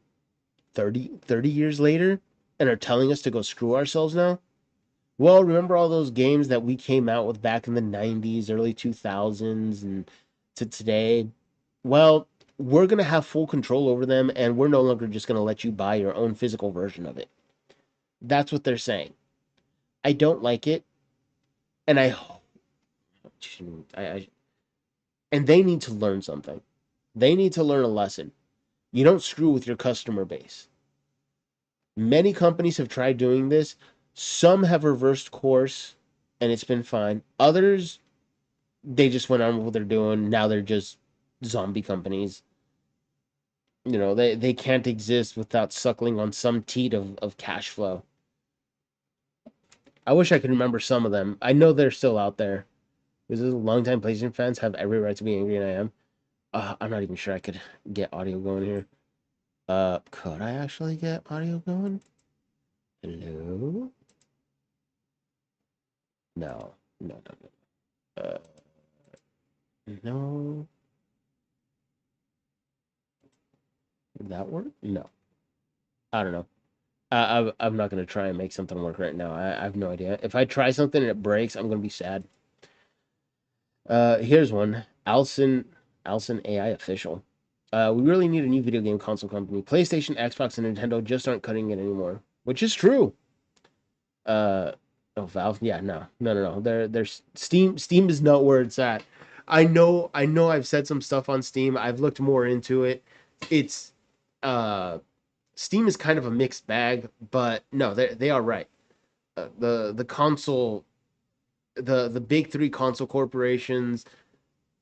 30 years later, and are telling us to go screw ourselves now? Well, remember all those games that we came out with back in the 90s, early 2000s, and to today? Well, we're going to have full control over them, and we're no longer just going to let you buy your own physical version of it. That's what they're saying. I don't like it, and and they need to learn something. They need to learn a lesson. You don't screw with your customer base. Many companies have tried doing this. Some have reversed course, and it's been fine. Others, they just went on with what they're doing. Now they're just zombie companies. They can't exist without suckling on some teat of cash flow. I wish I could remember some of them. I know they're still out there. Because those longtime PlayStation fans have every right to be angry, and I am. I'm not even sure I could get audio going here. Could I actually get audio going? Hello? No. No, no, no. No. Did that work? No. I don't know. I'm not gonna try and make something work right now. I have no idea. If I try something and it breaks, I'm gonna be sad. Here's one. Alson AI official. We really need a new video game console company. PlayStation, Xbox, and Nintendo just aren't cutting it anymore, which is true. Oh, Valve. Yeah, no, no, no, no. There's Steam. Steam is not where it's at. I know. I've said some stuff on Steam. I've looked more into it. It's Steam is kind of a mixed bag, but no, they are right. The console, the big three console corporations,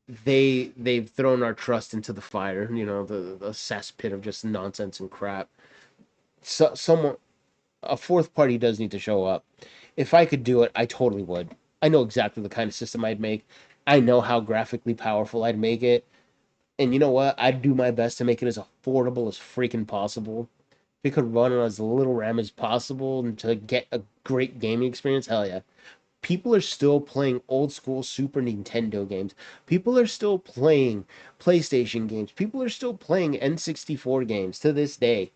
they've thrown our trust into the fire, the cesspit of just nonsense and crap. So someone a fourth party does need to show up. If I could do it, I totally would. I know exactly the kind of system I'd make. I know how graphically powerful I'd make it. And you know what? I'd do my best to make it as affordable as freaking possible. If it could run on as little RAM as possible and to get a great gaming experience, hell yeah. People are still playing old school Super Nintendo games. People are still playing PlayStation games. People are still playing N64 games to this day.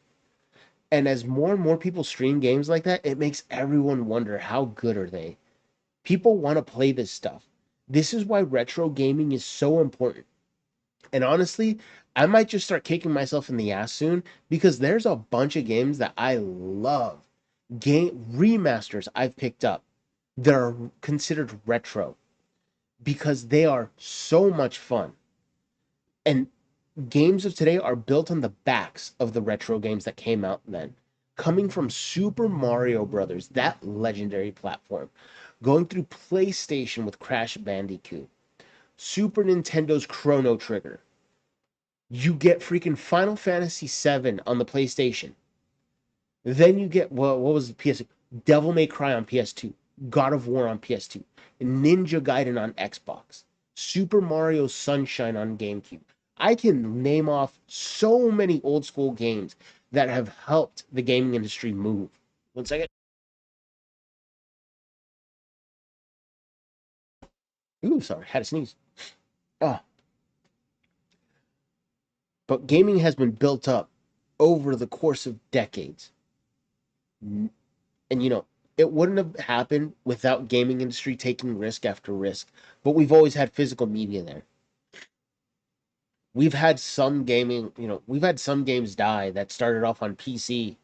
And as more and more people stream games like that, it makes everyone wonder how good are they? People want to play this stuff. This is why retro gaming is so important. And honestly, I might just start kicking myself in the ass soon because there's a bunch of games that I love. Game remasters I've picked up that are considered retro because they are so much fun. And games of today are built on the backs of the retro games that came out then. Coming from Super Mario Brothers, that legendary platform, going through PlayStation with Crash Bandicoot, Super Nintendo's Chrono Trigger. You get freaking Final Fantasy VII on the PlayStation. Then you get what was the PS? Devil May Cry on PS2, God of War on PS2, Ninja Gaiden on Xbox, Super Mario Sunshine on GameCube. I can name off so many old school games that have helped the gaming industry move. One second. Ooh, sorry, had to sneeze. Oh, but gaming has been built up over the course of decades. And it wouldn't have happened without gaming industry taking risk after risk. But we've always had physical media there. We've had some games die that started off on PC,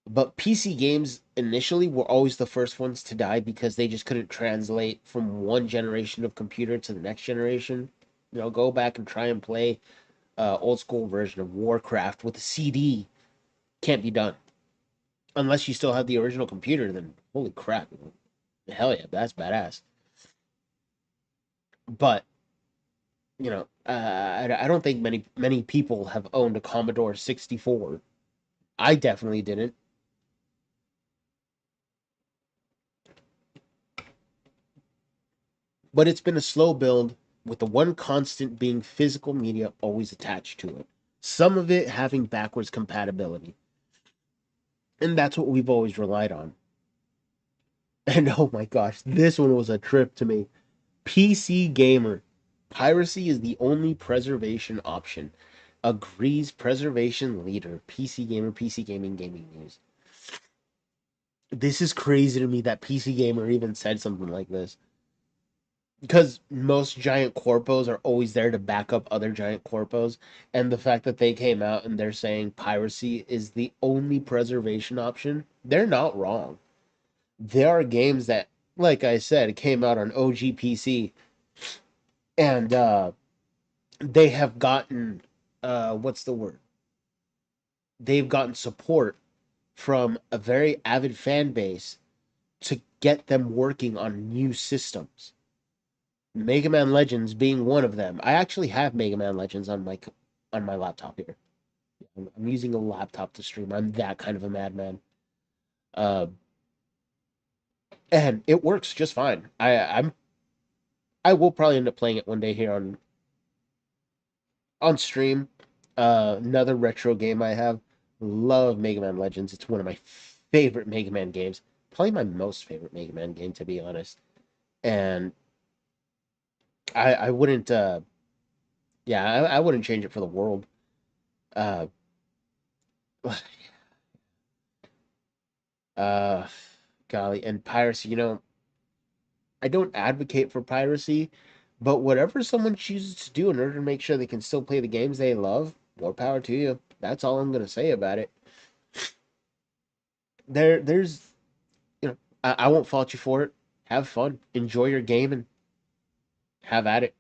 but PC games initially were always the first ones to die because they just couldn't translate from one generation of computer to the next generation. Go back and try and play old school version of Warcraft with a CD. Can't be done unless you still have the original computer. Then holy crap, hell yeah, that's badass. But I don't think many people have owned a Commodore 64. I definitely didn't. But it's been a slow build with the one constant being physical media always attached to it. Some of it having backwards compatibility. And that's what we've always relied on. And oh my gosh, this one was a trip to me. PC Gamer. Piracy is the only preservation option. Agrees preservation leader. PC Gamer, PC Gaming, Gaming News. This is crazy to me that PC Gamer even said something like this. Because most giant corpos are always there to back up other giant corpos, and the fact that they came out and they're saying piracy is the only preservation option, they're not wrong. There are games that, like I said, came out on OGPC, and they have gotten what's the word? They've gotten support from a very avid fan base to get them working on new systems. Mega Man Legends being one of them. I actually have Mega Man Legends on my laptop here. I'm using a laptop to stream. I'm that kind of a madman. Uh, and it works just fine. I will probably end up playing it one day here on stream. Another retro game I have. Love Mega Man Legends. It's one of my favorite Mega Man games. Probably my most favorite Mega Man game, to be honest. And I wouldn't yeah, I wouldn't change it for the world. Uh uh golly, and piracy, I don't advocate for piracy, but whatever someone chooses to do in order to make sure they can still play the games they love, more power to you. That's all I'm gonna say about it. There's I won't fault you for it. Have fun, enjoy your game, and have at it.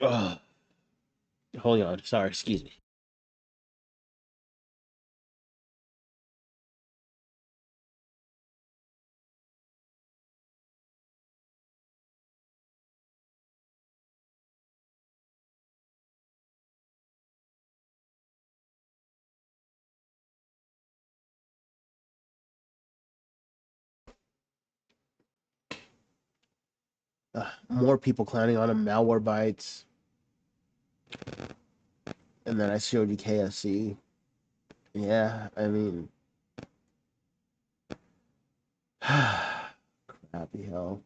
Ugh. Hold on, sorry, excuse me. More people clowning on him, malware bites, and then I showed you KFC. Yeah, I mean, happy hell.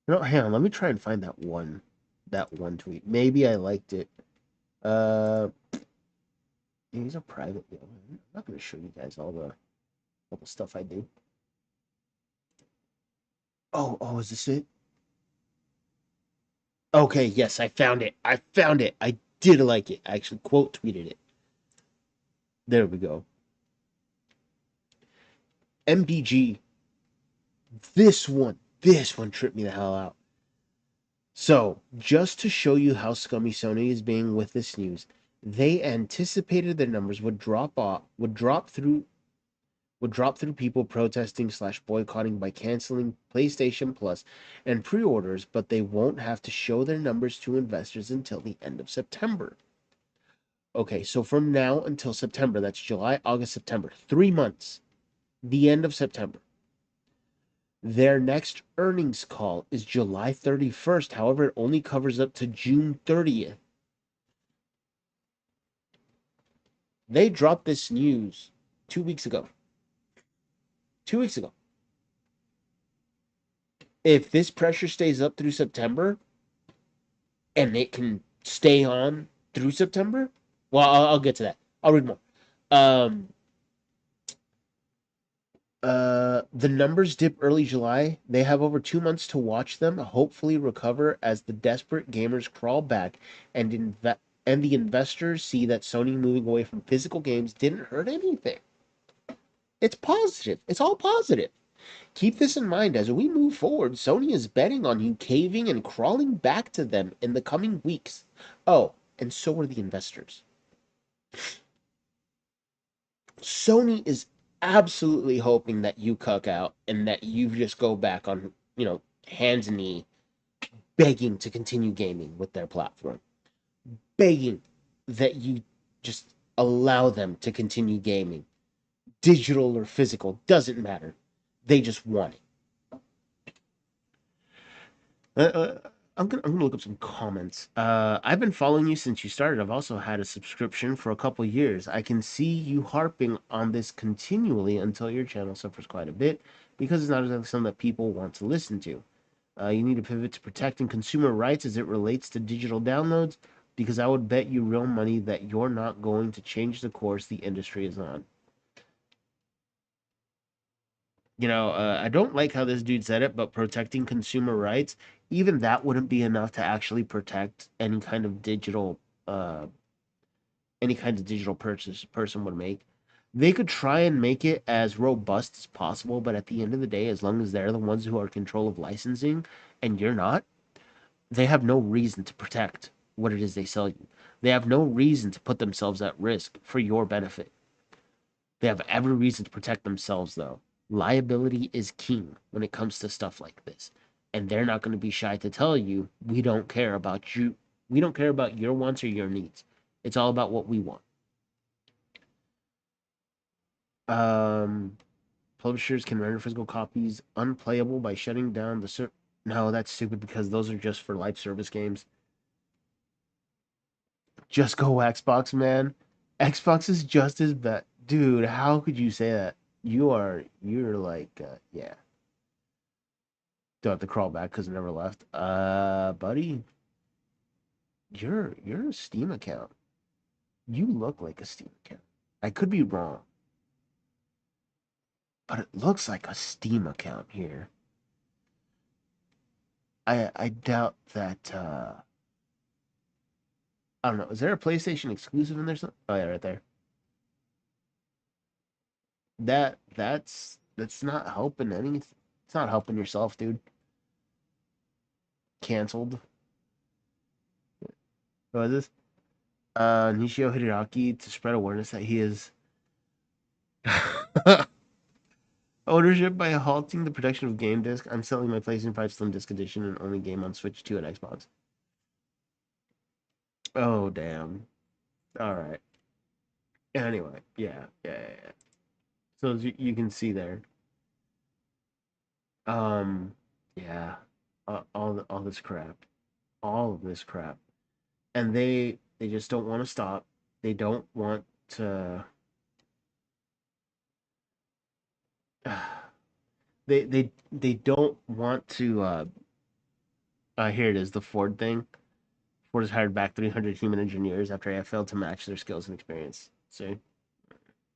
You know, hang on, let me try and find that one tweet. Maybe I liked it. Uh, he's a private. I'm not gonna show you guys all the stuff I do. Oh, is this it? Okay, yes, I found it. I found it. I did like it. I actually quote tweeted it. There we go. MBG. This one tripped me the hell out. So, just to show you how scummy Sony is being with this news, they anticipated their numbers would drop through people protesting slash boycotting by canceling PlayStation Plus and pre-orders, but they won't have to show their numbers to investors until the end of September. Okay, so from now until September, that's July, August, September, 3 months, the end of September. Their next earnings call is July 31st. However, it only covers up to June 30th. They dropped this news 2 weeks ago. 2 weeks ago. If this pressure stays up through September and it can stay on through September, well, I'll get to that. I'll read more. Um, the numbers dip early July. They have over 2 months to watch them hopefully recover as the desperate gamers crawl back and the investors see that Sony moving away from physical games didn't hurt anything. It's positive. It's all positive. Keep this in mind as we move forward. Sony is betting on you caving and crawling back to them in the coming weeks. Oh, and so are the investors. Sony is absolutely hoping that you cuck out and that you just go back on, hands and knee, begging to continue gaming with their platform, begging that you just allow them to continue gaming, digital or physical, doesn't matter. They just want it. I'm gonna look up some comments. I've been following you since you started. I've also had a subscription for a couple years. I can see you harping on this continually until your channel suffers quite a bit because it's not exactly something that people want to listen to. You need to pivot to protecting consumer rights as it relates to digital downloads because I would bet you real money that you're not going to change the course the industry is on. I don't like how this dude said it, but protecting consumer rights, even that wouldn't be enough to actually protect uh, any kind of digital purchase a person would make. They could try and make it as robust as possible, but at the end of the day, as long as they're the ones who are in control of licensing and you're not, they have no reason to protect what it is they sell you. They have no reason to put themselves at risk for your benefit. They have every reason to protect themselves, though. Liability is king when it comes to stuff like this. And they're not going to be shy to tell you, we don't care about you. We don't care about your wants or your needs. It's all about what we want. Um, Publishers can render physical copies unplayable by shutting down the No, that's stupid because those are just for live service games. Just go Xbox, man. Xbox is just as bad. Dude, how could you say that? You're like, yeah. Don't have to crawl back because it never left. Buddy, you're a Steam account. You look like a Steam account. I could be wrong, but it looks like a Steam account here. I doubt that. I don't know. Is there a PlayStation exclusive in there? Oh yeah, right there. That's not helping any. It's not helping yourself, dude. Canceled. What is this? Nishio Hideaki to spread awareness that he is ownership by halting the production of game disc. I'm selling my PlayStation 5 Slim Disc Edition and only game on Switch 2 and Xbox. Oh damn. All right. Anyway, yeah. So as you can see there. Um, yeah. all this crap, all of this crap, and they just don't want to stop. They don't want to. They don't want to. Here it is, the Ford thing. Ford has hired back 300 human engineers after AI failed to match their skills and experience. See,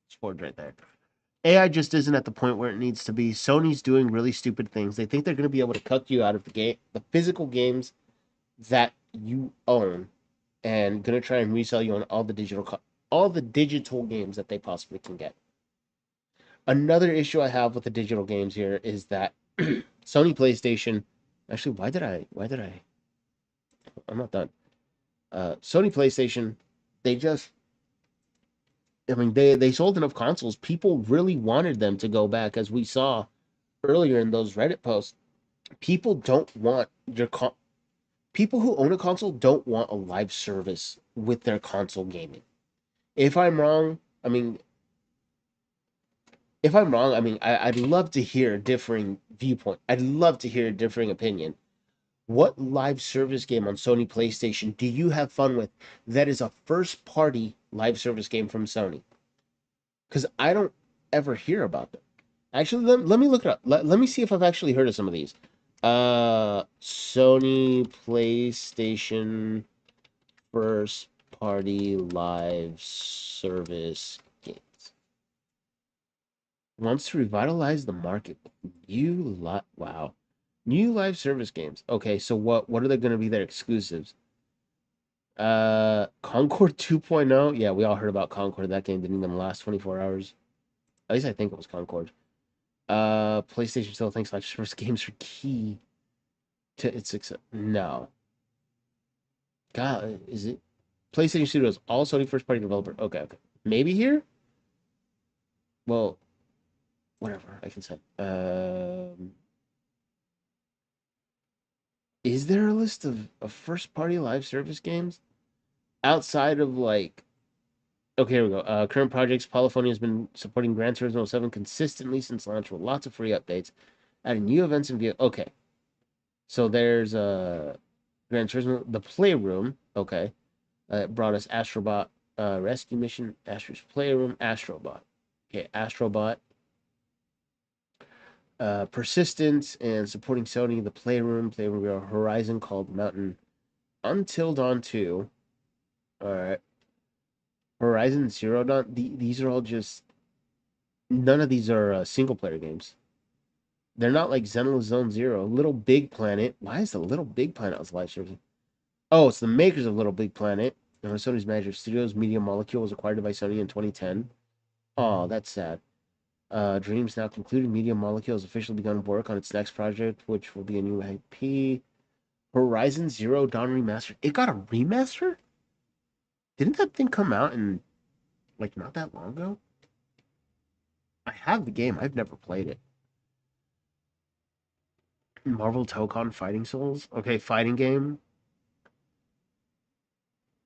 it's Ford right there. AI just isn't at the point where it needs to be. Sony's doing really stupid things. They think they're going to be able to cut you out of the game, the physical games that you own, and going to try and resell you on all the digital games that they possibly can get. Another issue I have with the digital games here is that Sony PlayStation. Actually, Why did I? I'm not done. Sony PlayStation. They just. I mean, they sold enough consoles. People really wanted them to go back, as we saw earlier in those Reddit posts. People don't want people who own a console don't want a live service with their console gaming. If I'm wrong, I mean, if I'm wrong, I mean, I'd love to hear a differing viewpoint. I'd love to hear a differing opinion. What live service game on Sony PlayStation do you have fun with that is a first party live service game from Sony? Because I don't ever hear about them. Actually, let me look it up. Let me see if I've actually heard of some of these. Sony PlayStation first party live service games. Wants to revitalize the market. Wow. New live service games. Okay, so what are they going to be their exclusives? Concord 2.0. Yeah, we all heard about Concord. That game didn't even last 24 hours. At least I think it was Concord. PlayStation still thinks live service games are key to its success. No. God, is it? PlayStation Studios, all Sony first party developer. Okay, okay. Maybe here? Well, whatever. I can say. Is there a list of first party live service games outside of like? Okay, here we go. Current projects. Polyphony has been supporting Gran Turismo 7 consistently since launch with lots of free updates, adding new events and via. Okay, so there's Gran Turismo, the Playroom. Okay, it brought us Astrobot Rescue Mission, Astro's Playroom, Astrobot. Okay, Astrobot. Persistence and supporting Sony, the Playroom, Horizon called Mountain Until Dawn 2. All right. Horizon Zero Dawn. These are all just. None of these are single player games. They're not like Xenoblade Zone Zero. Little Big Planet. Why is the Little Big Planet was live serving? Oh, it's the makers of Little Big Planet. And Sony's manager studios, Media Molecule was acquired by Sony in 2010. Oh, that's sad. Dreams now concluded. Media Molecule has officially begun work on its next project, which will be a new IP. Horizon Zero Dawn Remastered. It got a remaster? Didn't that thing come out in like not that long ago? I have the game. I've never played it. Marvel Tokon Fighting Souls. Okay, fighting game.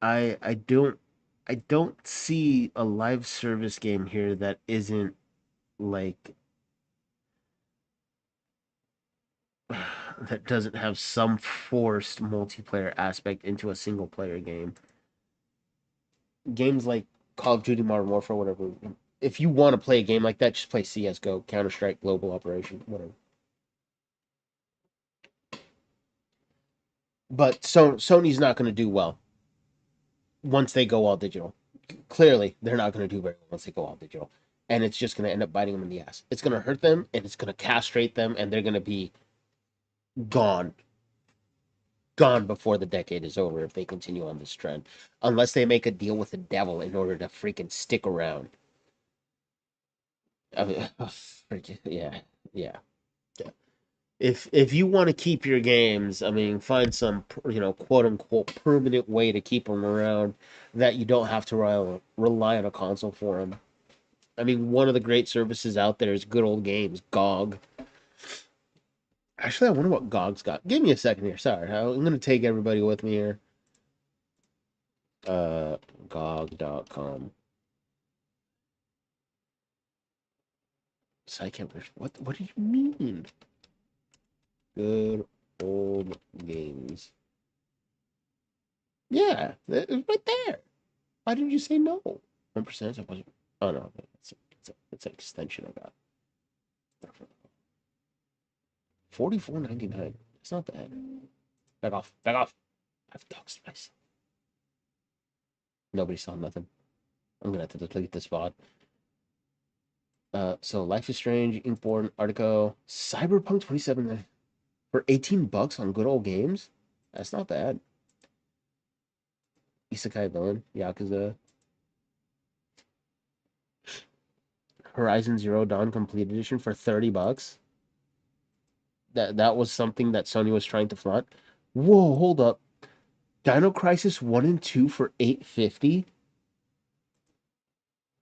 I I don't see a live service game here that isn't like that doesn't have some forced multiplayer aspect into a single player game. Games like Call of Duty Modern Warfare, whatever. If you want to play a game like that, just play CS:GO, Counter Strike, Global Operation, whatever. But Sony's not going to do well once they go all digital. Clearly, they're not going to do very well once they go all digital, and it's just going to end up biting them in the ass. It's going to hurt them, and it's going to castrate them, and they're going to be gone, gone before the decade is over if they continue on this trend, unless they make a deal with the devil in order to freaking stick around. I mean, yeah, yeah. If you want to keep your games, I mean, find some quote unquote permanent way to keep them around that you don't have to rely on a console for them. I mean, one of the great services out there is good old games, GOG. Actually, I wonder what GOG's got. Give me a second here. Sorry, I'm gonna take everybody with me here. Uh, GOG.com. What do you mean? Good old Yeah, it's right there. Why didn't you say no? 1%. I wasn't. Oh no, it's an extension I got. 44.99. It's not bad. Back off. Back off. I've doxed myself. Nobody saw nothing. I'm gonna have to delete this VOD. So Life is Strange, Inkborn, Artico, Cyberpunk 27 for 18 bucks on good old games. That's not bad. Isekai Villain, Yakuza, Horizon Zero Dawn Complete Edition for 30 bucks. That was something that Sony was trying to flaunt. Whoa, hold up. Dino Crisis 1 and 2 for 850.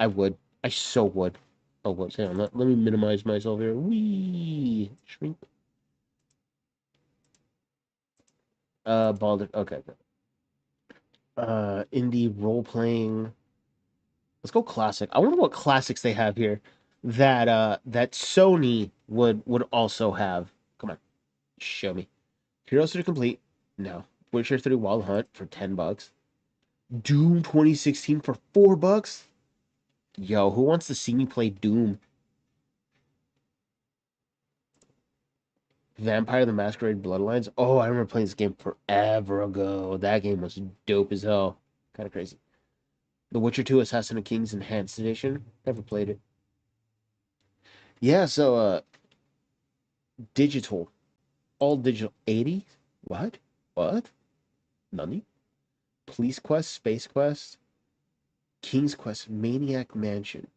I would. I so would. Oh, what's hang on, let me minimize myself here. Wee shrink. Baldur. Okay. Indie role playing. Let's go classic. I wonder what classics they have here that Sony would also have. Come on, show me. Curiosity Complete. No. Witcher 3 Wild Hunt for 10 bucks. Doom 2016 for 4 bucks. Yo, who wants to see me play Doom? Vampire the Masquerade Bloodlines. Oh, I remember playing this game forever ago. That game was dope as hell. Kind of crazy. The Witcher 2 Assassin of Kings Enhanced Edition. Never played it. Yeah, so digital. All digital. 80? What? What? Nani? Police Quest, Space Quest, King's Quest, Maniac Mansion.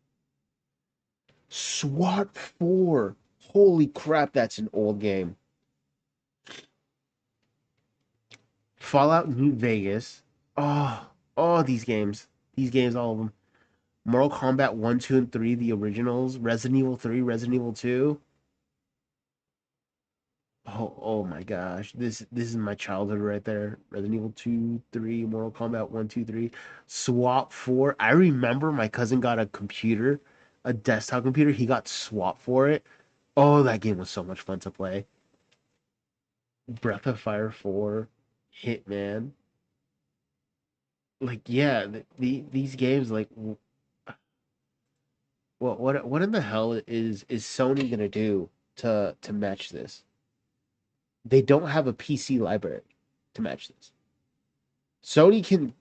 SWAT 4. Holy crap, that's an old game. Fallout New Vegas. Oh, these games. These games, all of them. Mortal Kombat 1, 2, and 3, the originals. Resident Evil 3, Resident Evil 2. Oh my gosh. This is my childhood right there. Resident Evil 2, 3, Mortal Kombat 1, 2, 3. SWAT 4. I remember my cousin got a computer, a desktop computer. He got SWAT for it. Oh, that game was so much fun to play. Breath of Fire 4, Hitman. Like yeah, these games like what in the hell is Sony gonna do to match this? They don't have a PC library to match this. Sony can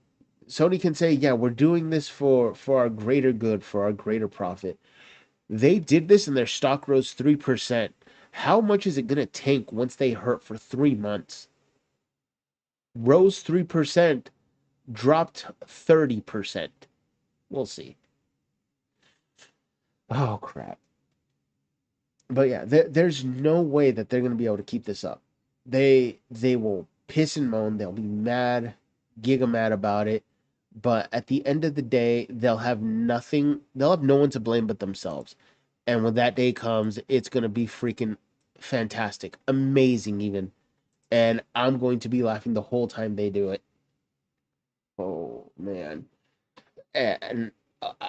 Sony can say, yeah, we're doing this for our greater good, for our greater profit. They did this and their stock rose 3%. How much is it gonna tank once they hurt for 3 months? Rose 3%, dropped 30%. We'll see. Oh crap. But yeah, there's no way that they're gonna be able to keep this up. They will piss and moan. They'll be mad, giga mad about it. But at the end of the day, they'll have nothing. They'll have no one to blame but themselves. And when that day comes, it's gonna be freaking fantastic, amazing even. And I'm going to be laughing the whole time they do it. Oh man. And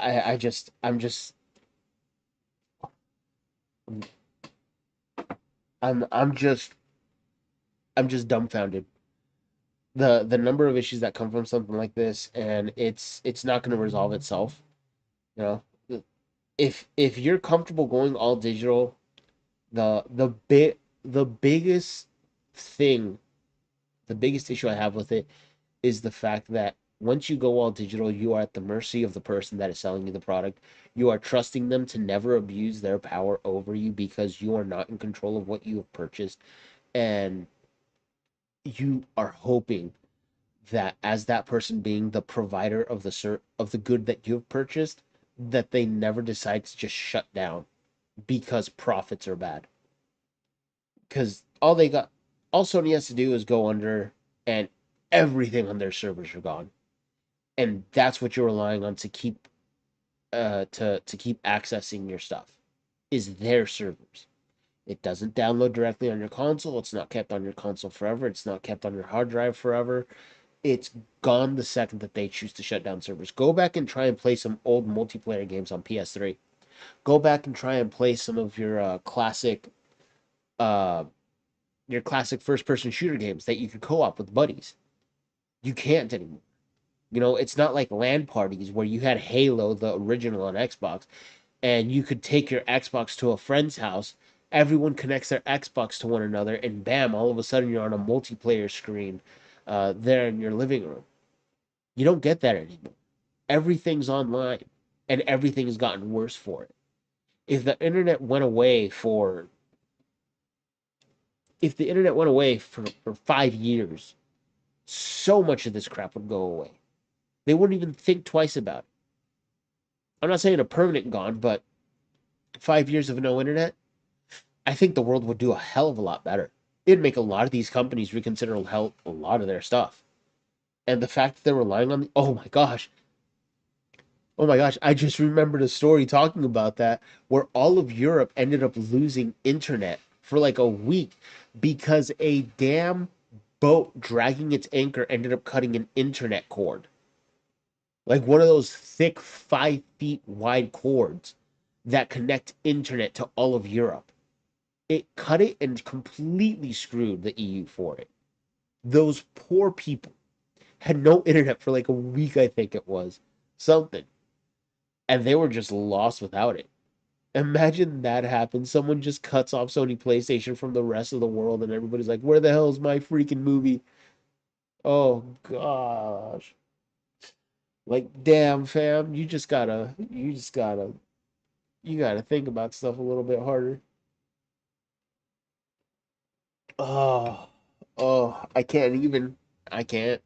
I'm I'm just I'm just dumbfounded. The number of issues that come from something like this, and it's not going to resolve itself. You know, if you're comfortable going all digital, the biggest thing, the biggest issue I have with it is the fact that once you go all digital, you are at the mercy of the person that is selling you the product. You are trusting them to never abuse their power over you because you are not in control of what you have purchased, and you are hoping that as that person being the provider of the good that you've purchased, that they never decide to just shut down because profits are bad. Because all Sony has to do is go under, and everything on their servers are gone, and that's what you're relying on to keep to keep accessing your stuff is their servers. It doesn't download directly on your console. It's not kept on your console forever. It's not kept on your hard drive forever. It's gone the second that they choose to shut down servers. Go back and try and play some old multiplayer games on PS3. Go back and try and play some of uh, your classic first-person shooter games that you could co-op with buddies. You can't anymore. You know, it's not like LAN parties where you had Halo, the original on Xbox, and you could take your Xbox to a friend's house. Everyone connects their Xbox to one another, and bam, all of a sudden you're on a multiplayer screen there in your living room. You don't get that anymore. Everything's online, and everything has gotten worse for it. If the internet went away for if the internet went away for 5 years, so much of this crap would go away. They wouldn't even think twice about it. I'm not saying a permanent gone, but 5 years of no internet, I think the world would do a hell of a lot better. It'd make a lot of these companies reconsider a lot of their stuff. And the fact that they're relying on oh my gosh, I just remembered a story talking about that where all of Europe ended up losing internet for like a week because a damn boat dragging its anchor ended up cutting an internet cord. Like one of those thick 5 feet wide cords that connect internet to all of Europe. It cut it and completely screwed the EU for it. Those poor people had no internet for like a week, I think it was. Something. And they were just lost without it. Imagine that happens. Someone just cuts off Sony PlayStation from the rest of the world, and everybody's like, where the hell is my freaking movie? Oh, gosh. Like, damn, fam, you gotta think about stuff a little bit harder. Oh, I can't even, I can't,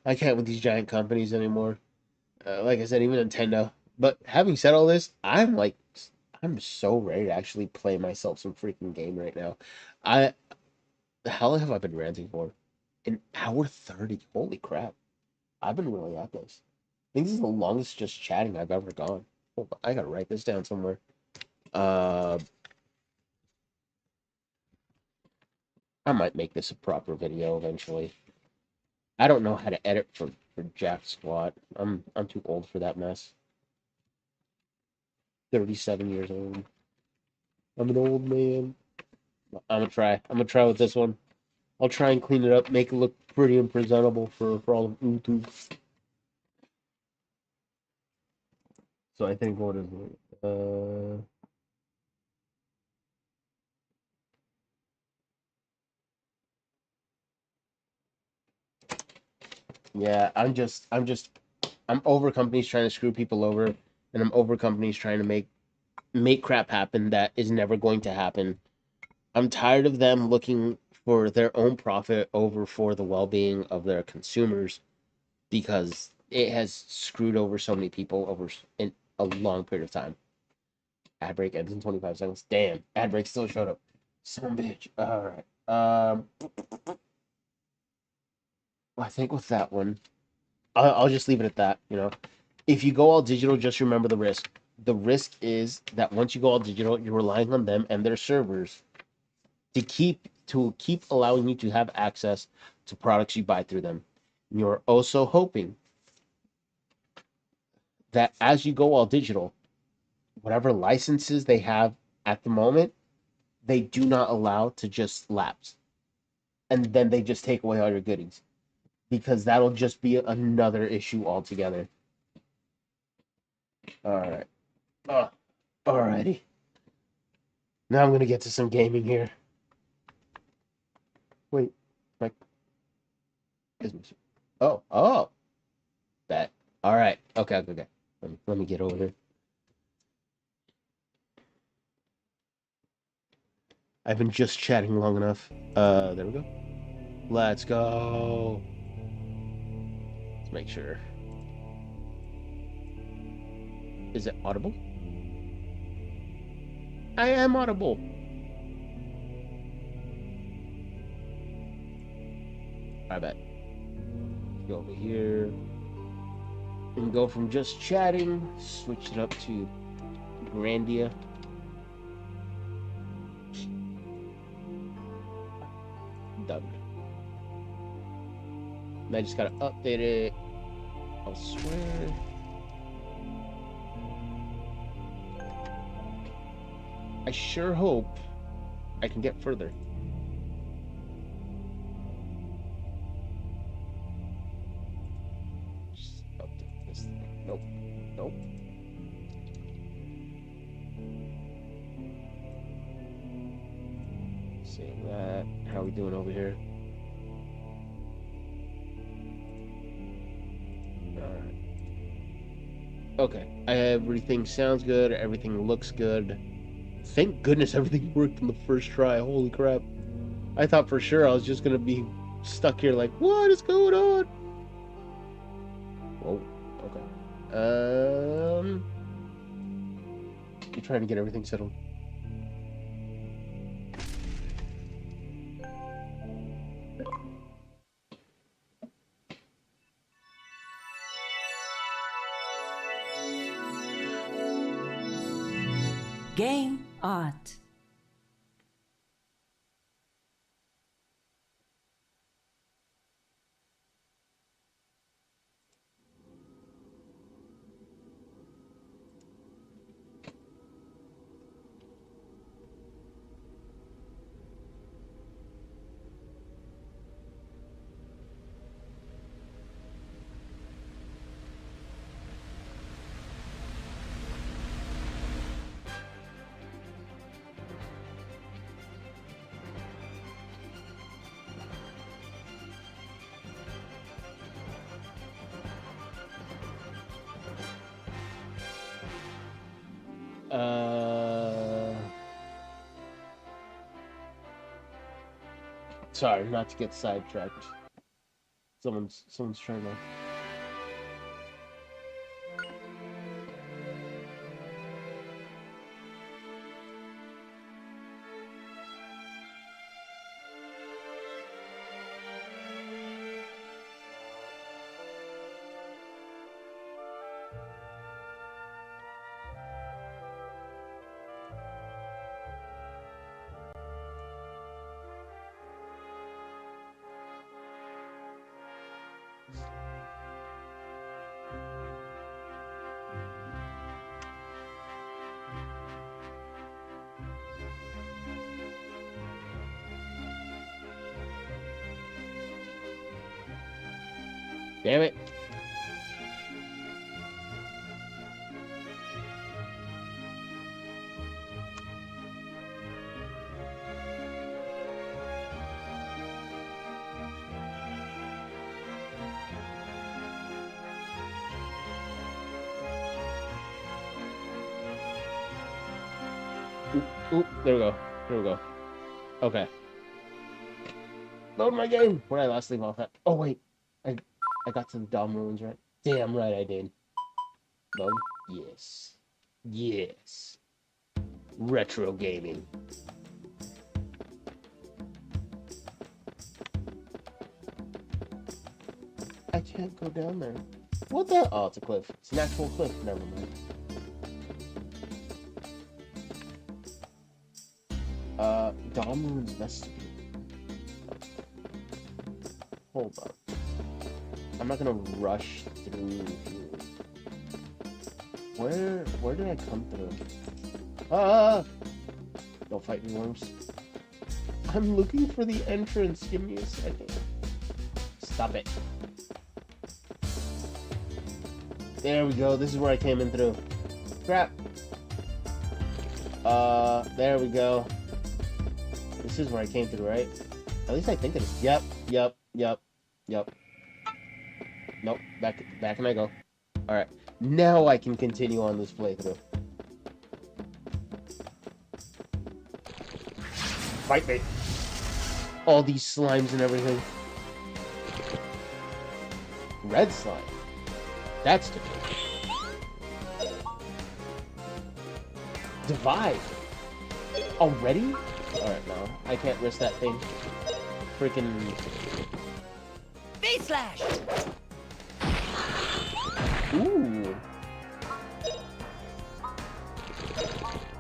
I can't with these giant companies anymore. Like I said, even Nintendo. But having said all this, I'm so ready to actually play myself some freaking game right now. I, how long have I been ranting for? An hour 30. Holy crap. I've been really at this. I think this is the longest just chatting I've ever gone. Hold on, I gotta write this down somewhere. Uh, I might make this a proper video eventually. I don't know how to edit for jack squat. I'm too old for that mess. 37 years old. I'm an old man. I'm gonna try. I'm gonna try with this one. I'll try and clean it up, make it look pretty and presentable for all of YouTube. So I think what is it? Yeah, I'm over companies trying to screw people over, and I'm over companies trying to make crap happen that is never going to happen. I'm tired of them looking for their own profit over for the well-being of their consumers because it has screwed over so many people over in a long period of time. Ad break ends in 25 seconds. Damn, ad break still showed up. Son of a bitch. All right. I think with that one, I'll just leave it at that. You know, if you go all digital, just remember the risk. The risk is that once you go all digital, you're relying on them and their servers to keep allowing you to have access to products you buy through them. You're also hoping that as you go all digital, whatever licenses they have at the moment, they do not allow to just lapse. And then they just take away all your goodies. Because that'll just be another issue altogether. Alright. Alrighty. Now I'm gonna get to some gaming here. Wait. My... Oh. That. Alright. Okay. Let me get over here. I've been just chatting long enough. There we go. Let's go. Let's make sure. Is it audible? I am audible. I bet. Go over here and go from just chatting, switch it up to Grandia. Done. And I just gotta update it. I swear. I sure hope I can get further. Nope. Nope. Save that. How we doing over here? Alright. Okay. Everything sounds good. Everything looks good. Thank goodness everything worked on the first try. Holy crap. I thought for sure I was just gonna be stuck here like, what is going on? Whoa. Okay. You're trying to get everything settled. Game art. Sorry, not to get sidetracked. Someone's trying to. Damn it. Oop, there we go. There we go. Okay. Load my game. Where did I last leave off at? Oh, wait. I got to the Dom ruins, right? Damn right I did. Load? Yes. Yes. Retro gaming. I can't go down there. What the? Oh, it's a cliff. It's an actual cliff. Never mind. Dom ruins vestibule. Hold on. I'm not gonna rush through here. Where did I come through? Ah! Don't fight me, worms. I'm looking for the entrance. Give me a second. Stop it. There we go. This is where I came in through. Crap. There we go. This is where I came through, right? At least I think it is. Yep. Nope. Back and I go. Alright. Now I can continue on this playthrough. Fight me. All these slimes and everything. Red slime. That's different. Divide. Already? Alright, no. I can't risk that thing. Freaking... Face slash! Ooh.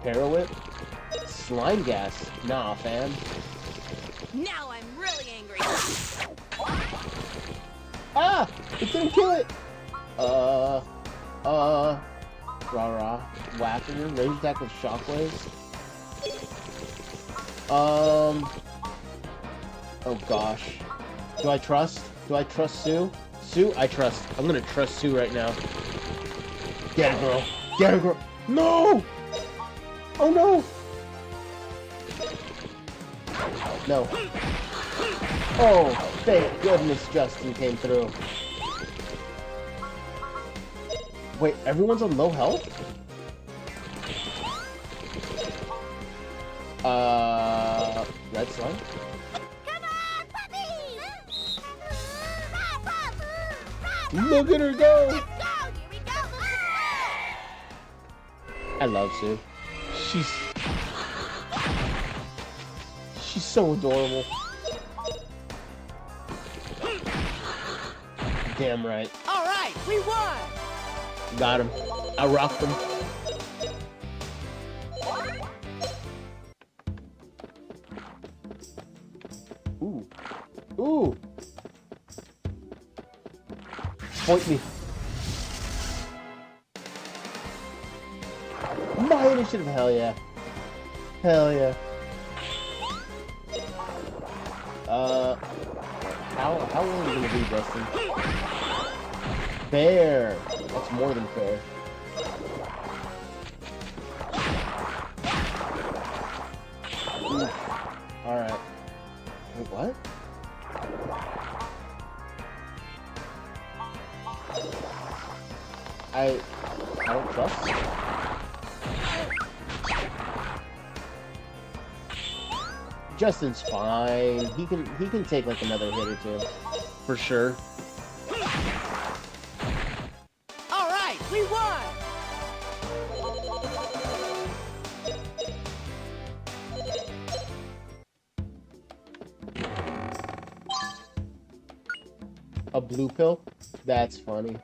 Whip. Slime gas. Nah, fam. Now I'm really angry. Ah! It didn't kill it! Rah-rah. Whacker. Range attack with shockwaves. Oh gosh. Do I trust? Do I trust Sue? Sue, I trust. I'm gonna trust Sue right now. Get it, girl. Get it, girl. No! Oh, no! No. Oh, thank goodness Justin came through. Wait, everyone's on low health? Red slime? Come on, puppy! Look at her go! Let's go! Here we go! I love Sue. She's so adorable. Damn right. All right, we won! Got him. I rocked him. Ooh. Ooh. Point me. My initiative. Hell yeah. Hell yeah. How long are you gonna be, Justin? Fair. That's more than fair. Alright. Wait, what? I don't trust. Justin's fine. He can take like another hit or two. For sure. All right, we won! A blue pill? That's funny.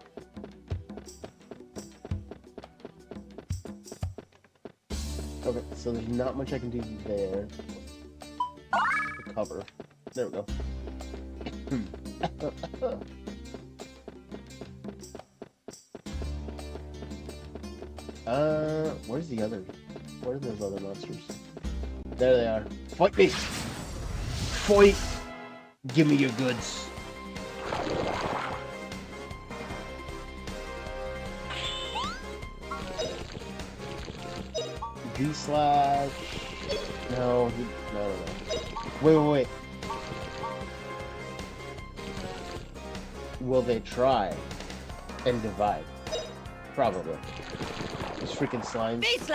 Okay, so there's not much I can do there. The cover. There we go. Where's the other? Where are those other monsters? There they are. Fight me! Fight! Give me your goods. D/. No, no. Wait. Will they try and divide? Probably. These freaking slimes. V/.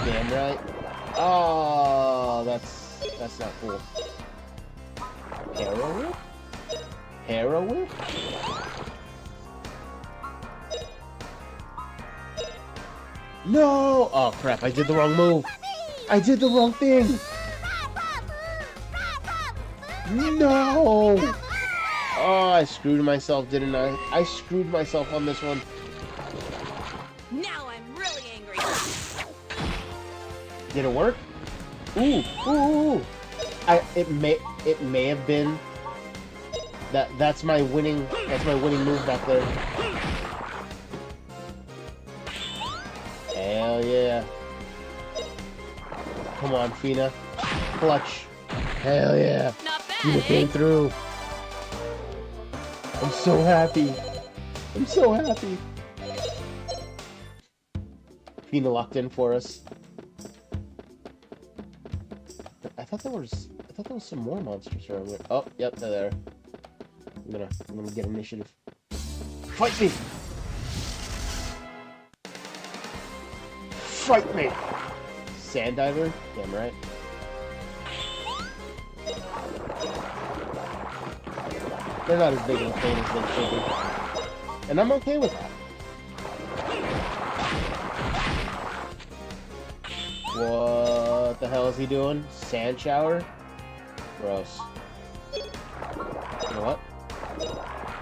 Damn right. Oh, that's not cool. Arrow whip? Arrow whip? No! Oh crap, I did the wrong move. I did the wrong thing. No! Oh, I screwed myself, didn't I? I screwed myself on this one. Now I'm really angry. Did it work? Ooh. It may have been that's my winning move back there. Hell yeah. Come on, Fina. Clutch. Hell yeah. Not bad, Fina came through. I'm so happy. I'm so happy. Fina locked in for us. I thought there was some more monsters around here. Oh, yep, they're there. I'm gonna get initiative. Fight me! Fight me! Sand diver? Damn right. They're not as big of a pain as they should be. And I'm okay with that. What the hell is he doing? Sand shower? Gross. You know what?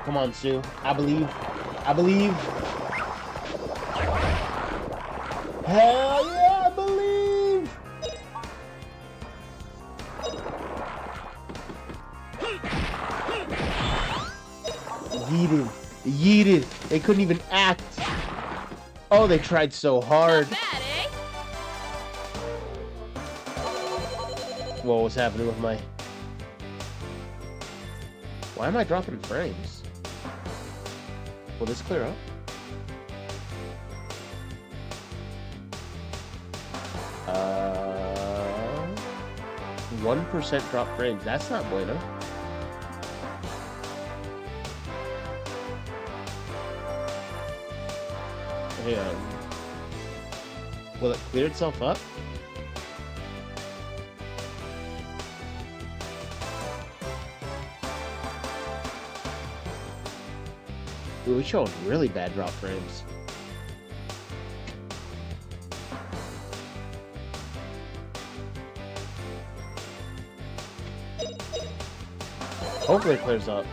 Come on, Sue. I believe. I believe. Hell yeah, I believe! Yeeted. Yeeted. They couldn't even act. Oh, they tried so hard. Not bad, eh? What was happening with my... Why am I dropping frames? Will this clear up? Uh, 1% drop frames. That's not bueno. Hang on. Will it clear itself up? Ooh, it's showing really bad drop frames. Hopefully it clears up.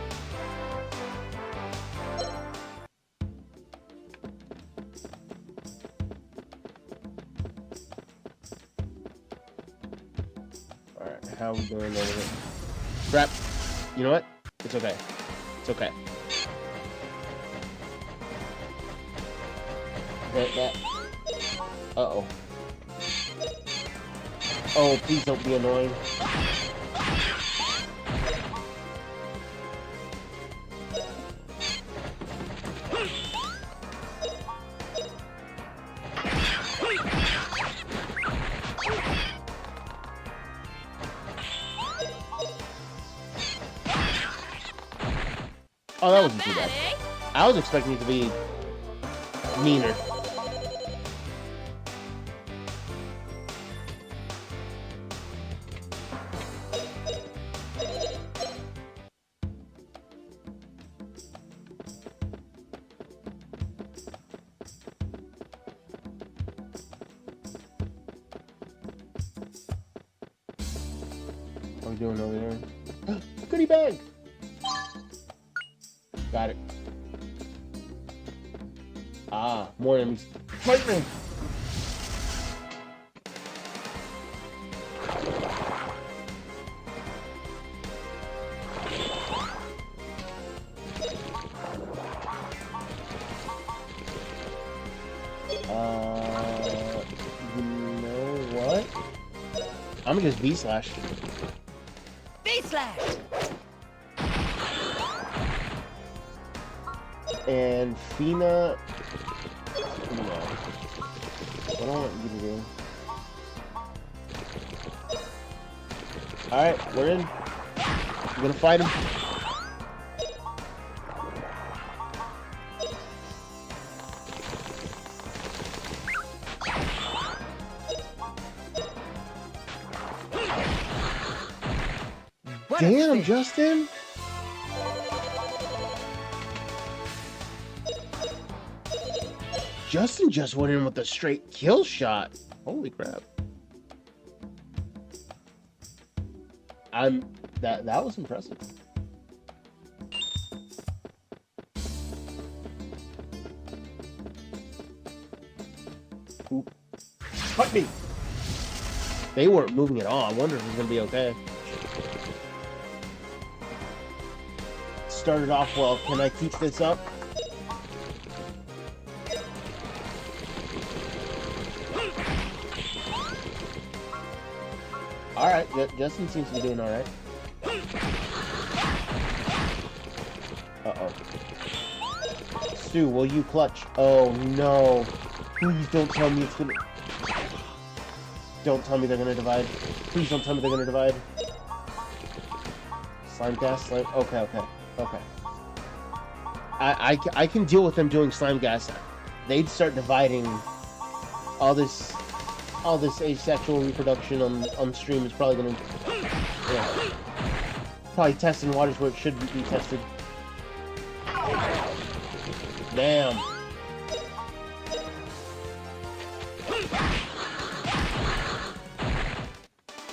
Alright, how are we doing over here? Crap. You know what? It's okay. It's okay. Uh-oh. Oh, please don't be annoying. Oh, that wasn't too bad. I was expecting it to be meaner. What are we doing over there? Goodie bag! Got it. Ah, more enemies. Fight me! You know what? I'm gonna just V-slash. V-slash! And Fina... No. What do I want you to do? Alright, we're in. I'm gonna fight him. Damn, Justin! Justin just went in with a straight kill shot. Holy crap. That was impressive. Oop. Cut me! They weren't moving at all. I wonder if it's gonna be okay. Started off well. Can I keep this up? Alright, Justin seems to be doing alright. Uh-oh. Stu, will you clutch? Oh no. Please don't tell me it's gonna... Don't tell me they're gonna divide. Please don't tell me they're gonna divide. Slime gas, slime... Okay. I can deal with them doing slime gas. They'd start dividing. All this asexual reproduction on stream is probably gonna... Yeah. Probably testing waters where it shouldn't be tested. Damn.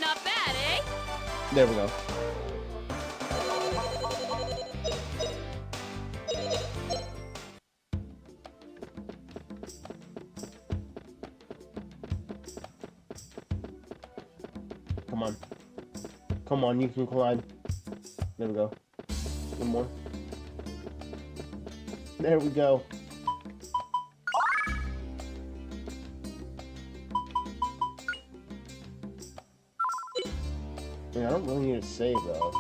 Not bad, eh? There we go. Come on, you can climb. There we go. One more. There we go. Yeah, I don't really need to save though.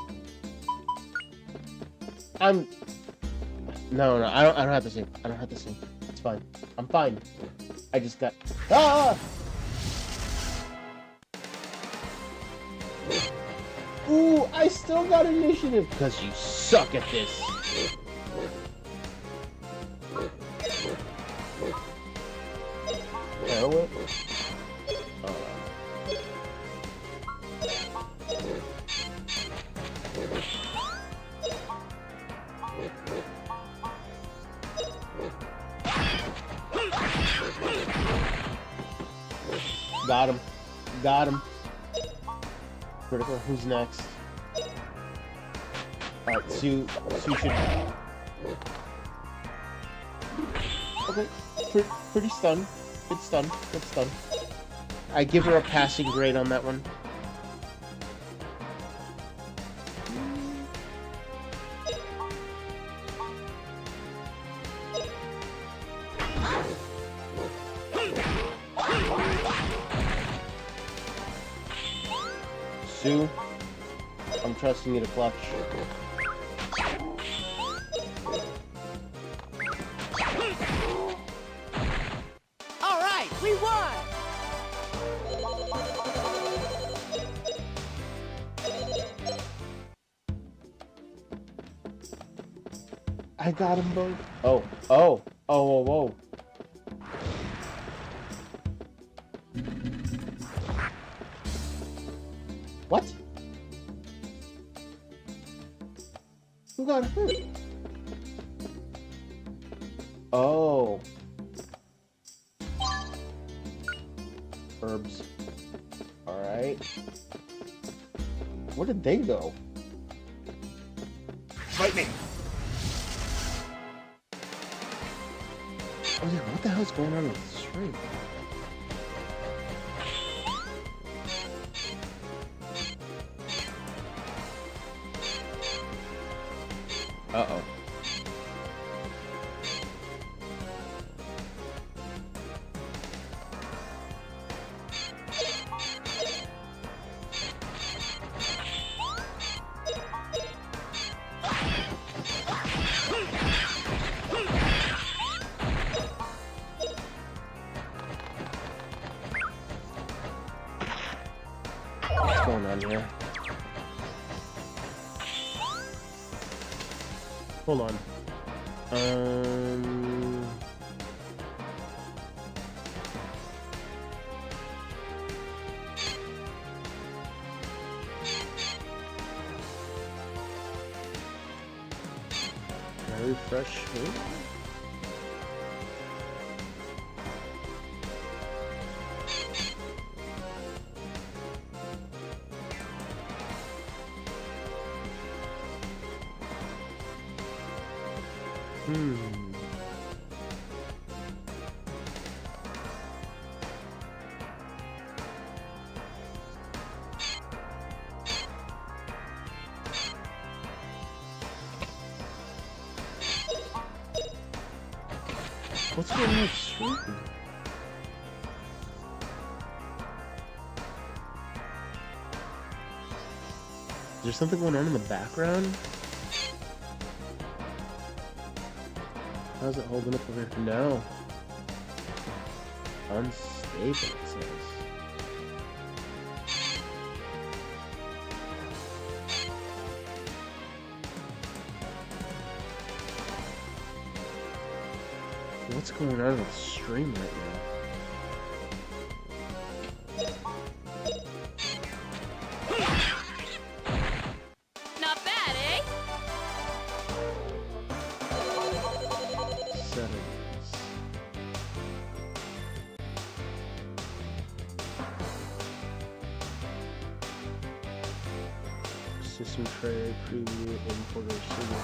No, no, I don't have to sing. I don't have to sing. It's fine. I'm fine. I just got. Ah! Ooh, I still got initiative because you suck at this. Heroin? Got him. Got him. Critical. Who's next? Alright, Sue should... Okay. Pretty stun. Good stun. Good stun. I give her a passing grade on that one. Sue, I'm trusting you to clutch. All right, we won. I got him both. Oh, oh, oh, whoa, whoa. What? Who got hurt? Oh. Herbs. Alright. Where did they go? Fight me! Oh yeah, what the hell's going on with the stream? Uh-oh. What's going on here? Hold on. Can I refresh? What's going on with stream? Is there something going on in the background? How's it holding up over here? No. Unstable, it says. What's going on with the stream right now? Not bad, eh? Settings. System tray, preview, importer, signal.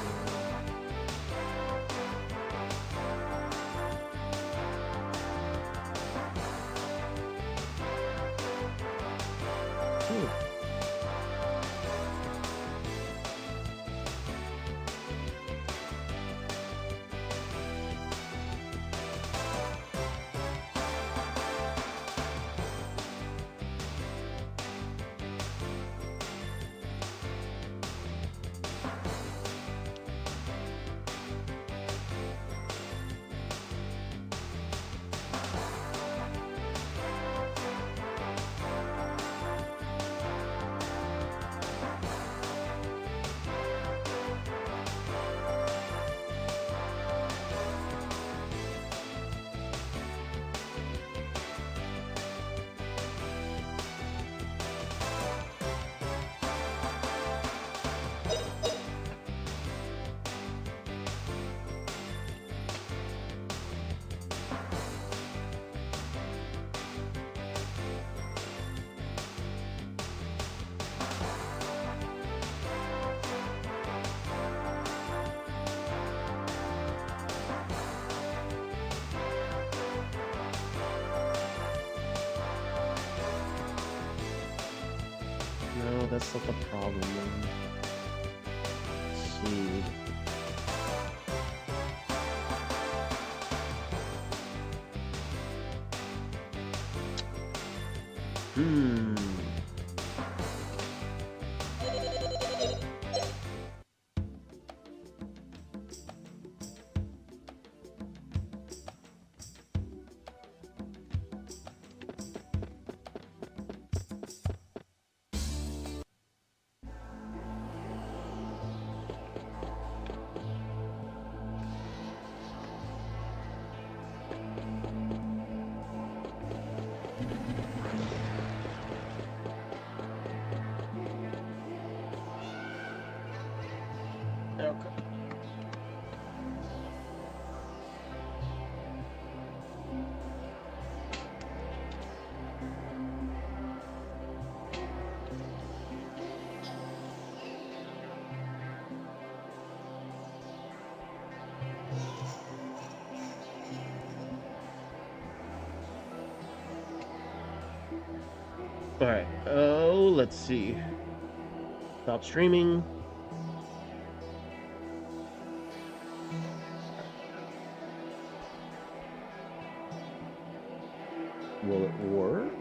that's like a problem. Man. Let's see. Hmm. Okay. All right. Oh, let's see. Stop streaming. Will it work?